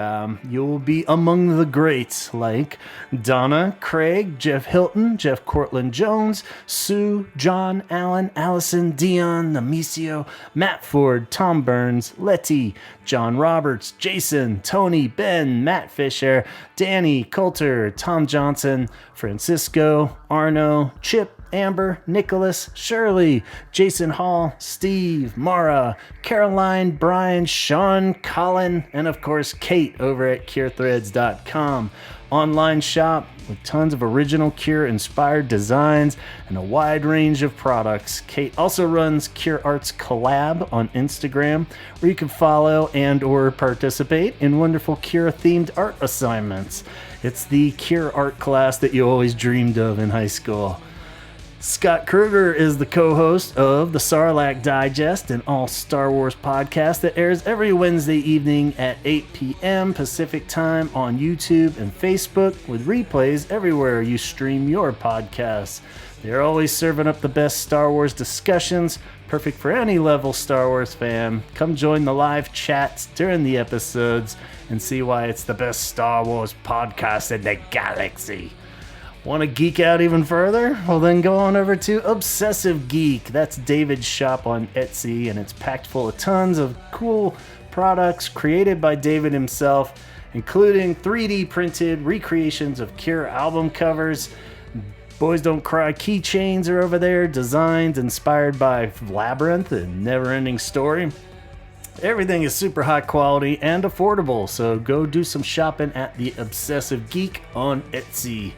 you'll be among the greats like Donna, Craig, Jeff Hilton, Jeff Cortland Jones, Sue, John, Alan, Allison, Dion, Namicio, Matt Ford, Tom Burns, Letty, John Roberts, Jason, Tony, Ben, Matt Fisher, Danny, Coulter, Tom Johnson, Francisco, Arno, Chip, Amber, Nicholas, Shirley, Jason Hall, Steve, Mara, Caroline, Brian, Sean, Colin, and of course Kate over at CureThreads.com. Online shop with tons of original Cure-inspired designs and a wide range of products. Kate also runs Cure Arts Collab on Instagram, where you can follow and or participate in wonderful Cure-themed art assignments. It's the Cure art class that you always dreamed of in high school. Scott Kruger is the co-host of the Sarlacc Digest, an all Star Wars podcast that airs every Wednesday evening at 8 p.m. Pacific Time on YouTube and Facebook, with replays everywhere you stream your podcasts. They're always serving up the best Star Wars discussions, perfect for any level Star Wars fan. Come join the live chats during the episodes and see why it's the best Star Wars podcast in the galaxy. Want to geek out even further? Well, then go on over to Obsessive Geek. That's David's shop on Etsy, and it's packed full of tons of cool products created by David himself, including 3D printed recreations of Cure album covers. Boys Don't Cry keychains are over there, designs inspired by Labyrinth and Neverending Story. Everything is super high quality and affordable, so go do some shopping at the Obsessive Geek on Etsy.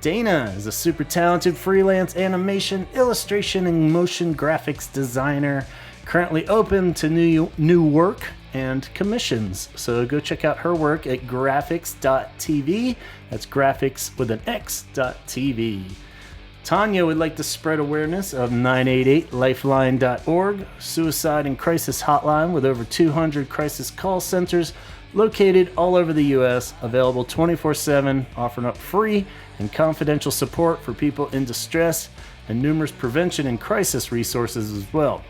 Dana is a super talented freelance animation, illustration, and motion graphics designer, currently open to new work and commissions. So go check out her work at graphics.tv. That's graphics with an X.tv. Tanya would like to spread awareness of 988lifeline.org, suicide and crisis hotline with over 200 crisis call centers located all over the U.S., available 24/7, offering up free and confidential support for people in distress, and numerous prevention and crisis resources as well.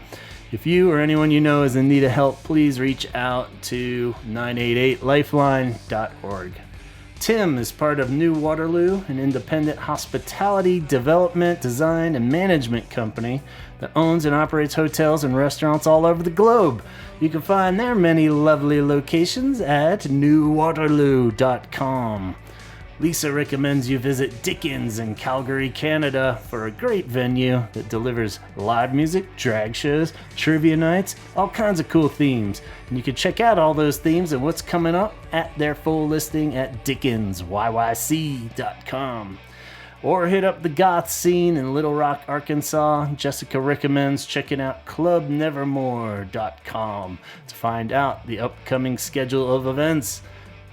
If you or anyone you know is in need of help, please reach out to 988lifeline.org. Tim is part of New Waterloo, an independent hospitality development, design, and management company that owns and operates hotels and restaurants all over the globe. You can find their many lovely locations at newwaterloo.com. Lisa recommends you visit Dickens in Calgary, Canada for a great venue that delivers live music, drag shows, trivia nights, all kinds of cool themes. And you can check out all those themes and what's coming up at their full listing at dickensyyc.com. Or hit up the goth scene in Little Rock, Arkansas. Jessica recommends checking out clubnevermore.com to find out the upcoming schedule of events.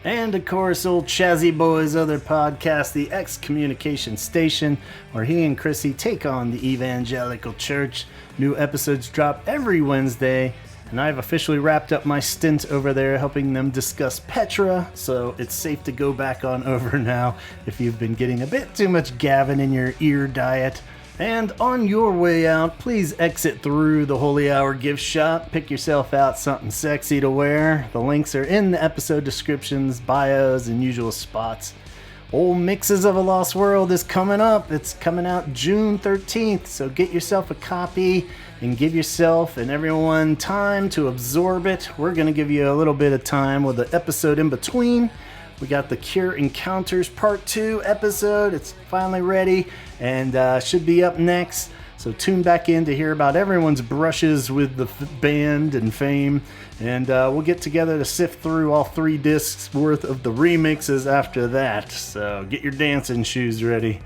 And of course, old Chazzy Boy's other podcast, the Excommunication Station, where he and Chrissy take on the evangelical church. New episodes drop every Wednesday, and I've officially wrapped up my stint over there helping them discuss Petra, so it's safe to go back on over now if you've been getting a bit too much Gavin in your ear diet. And on your way out, please exit through the Holy Hour gift shop. Pick yourself out something sexy to wear. The links are in the episode descriptions, bios, and usual spots. Old Mixes of a Lost World is coming up. It's coming out June 13th, so get yourself a copy and give yourself and everyone time to absorb it. We're going to give you a little bit of time with the episode in between. We got the Cure Encounters Part 2 episode. It's finally ready and should be up next. So tune back in to hear about everyone's brushes with the band and fame. And we'll get together to sift through all 3 discs worth of the remixes after that. So get your dancing shoes ready.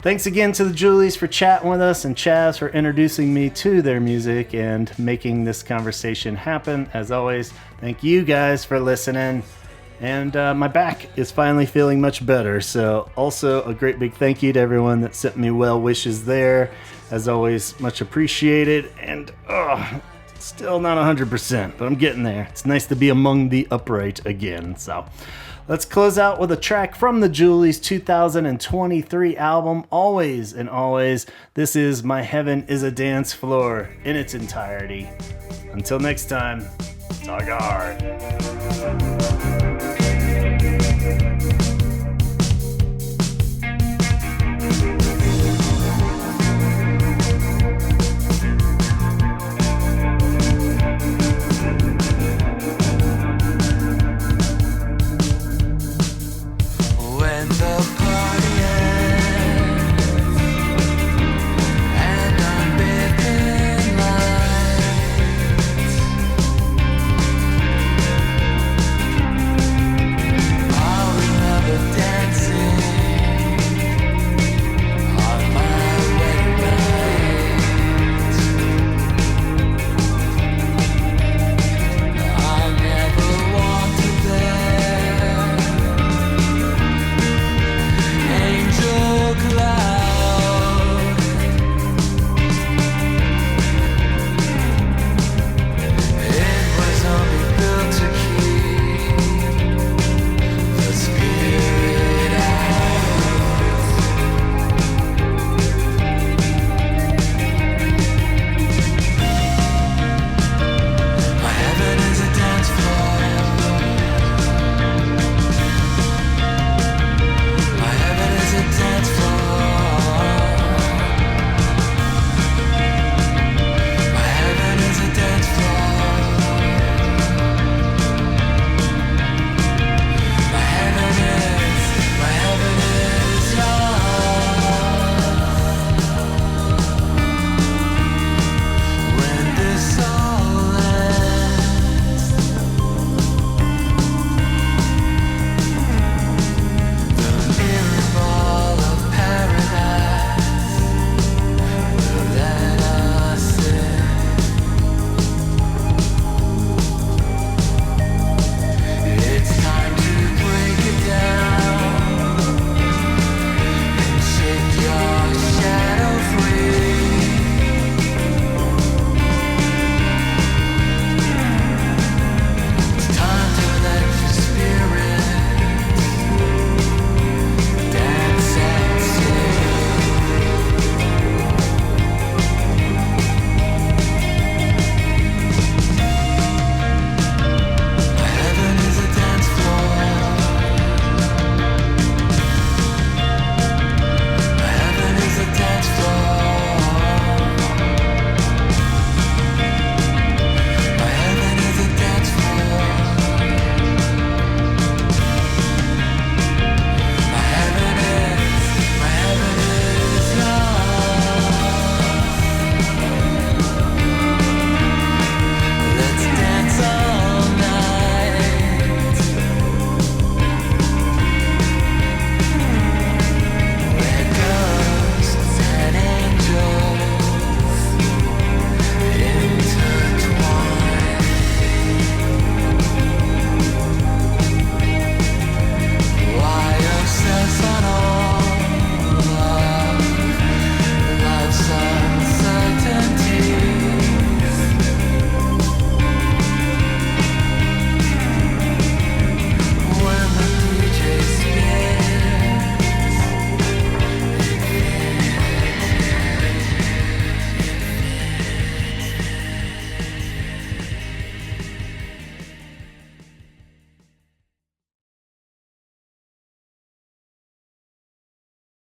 Thanks again to the Julies for chatting with us and Chaz for introducing me to their music and making this conversation happen. As always, thank you guys for listening. And my back is finally feeling much better. So also a great big thank you to everyone that sent me well wishes there. As always, much appreciated. And still not 100%, but I'm getting there. It's nice to be among the upright again. So let's close out with a track from the Julies' 2023 album, Always and Always. This is My Heaven is a Dance Floor in its entirety. Until next time, Tagar.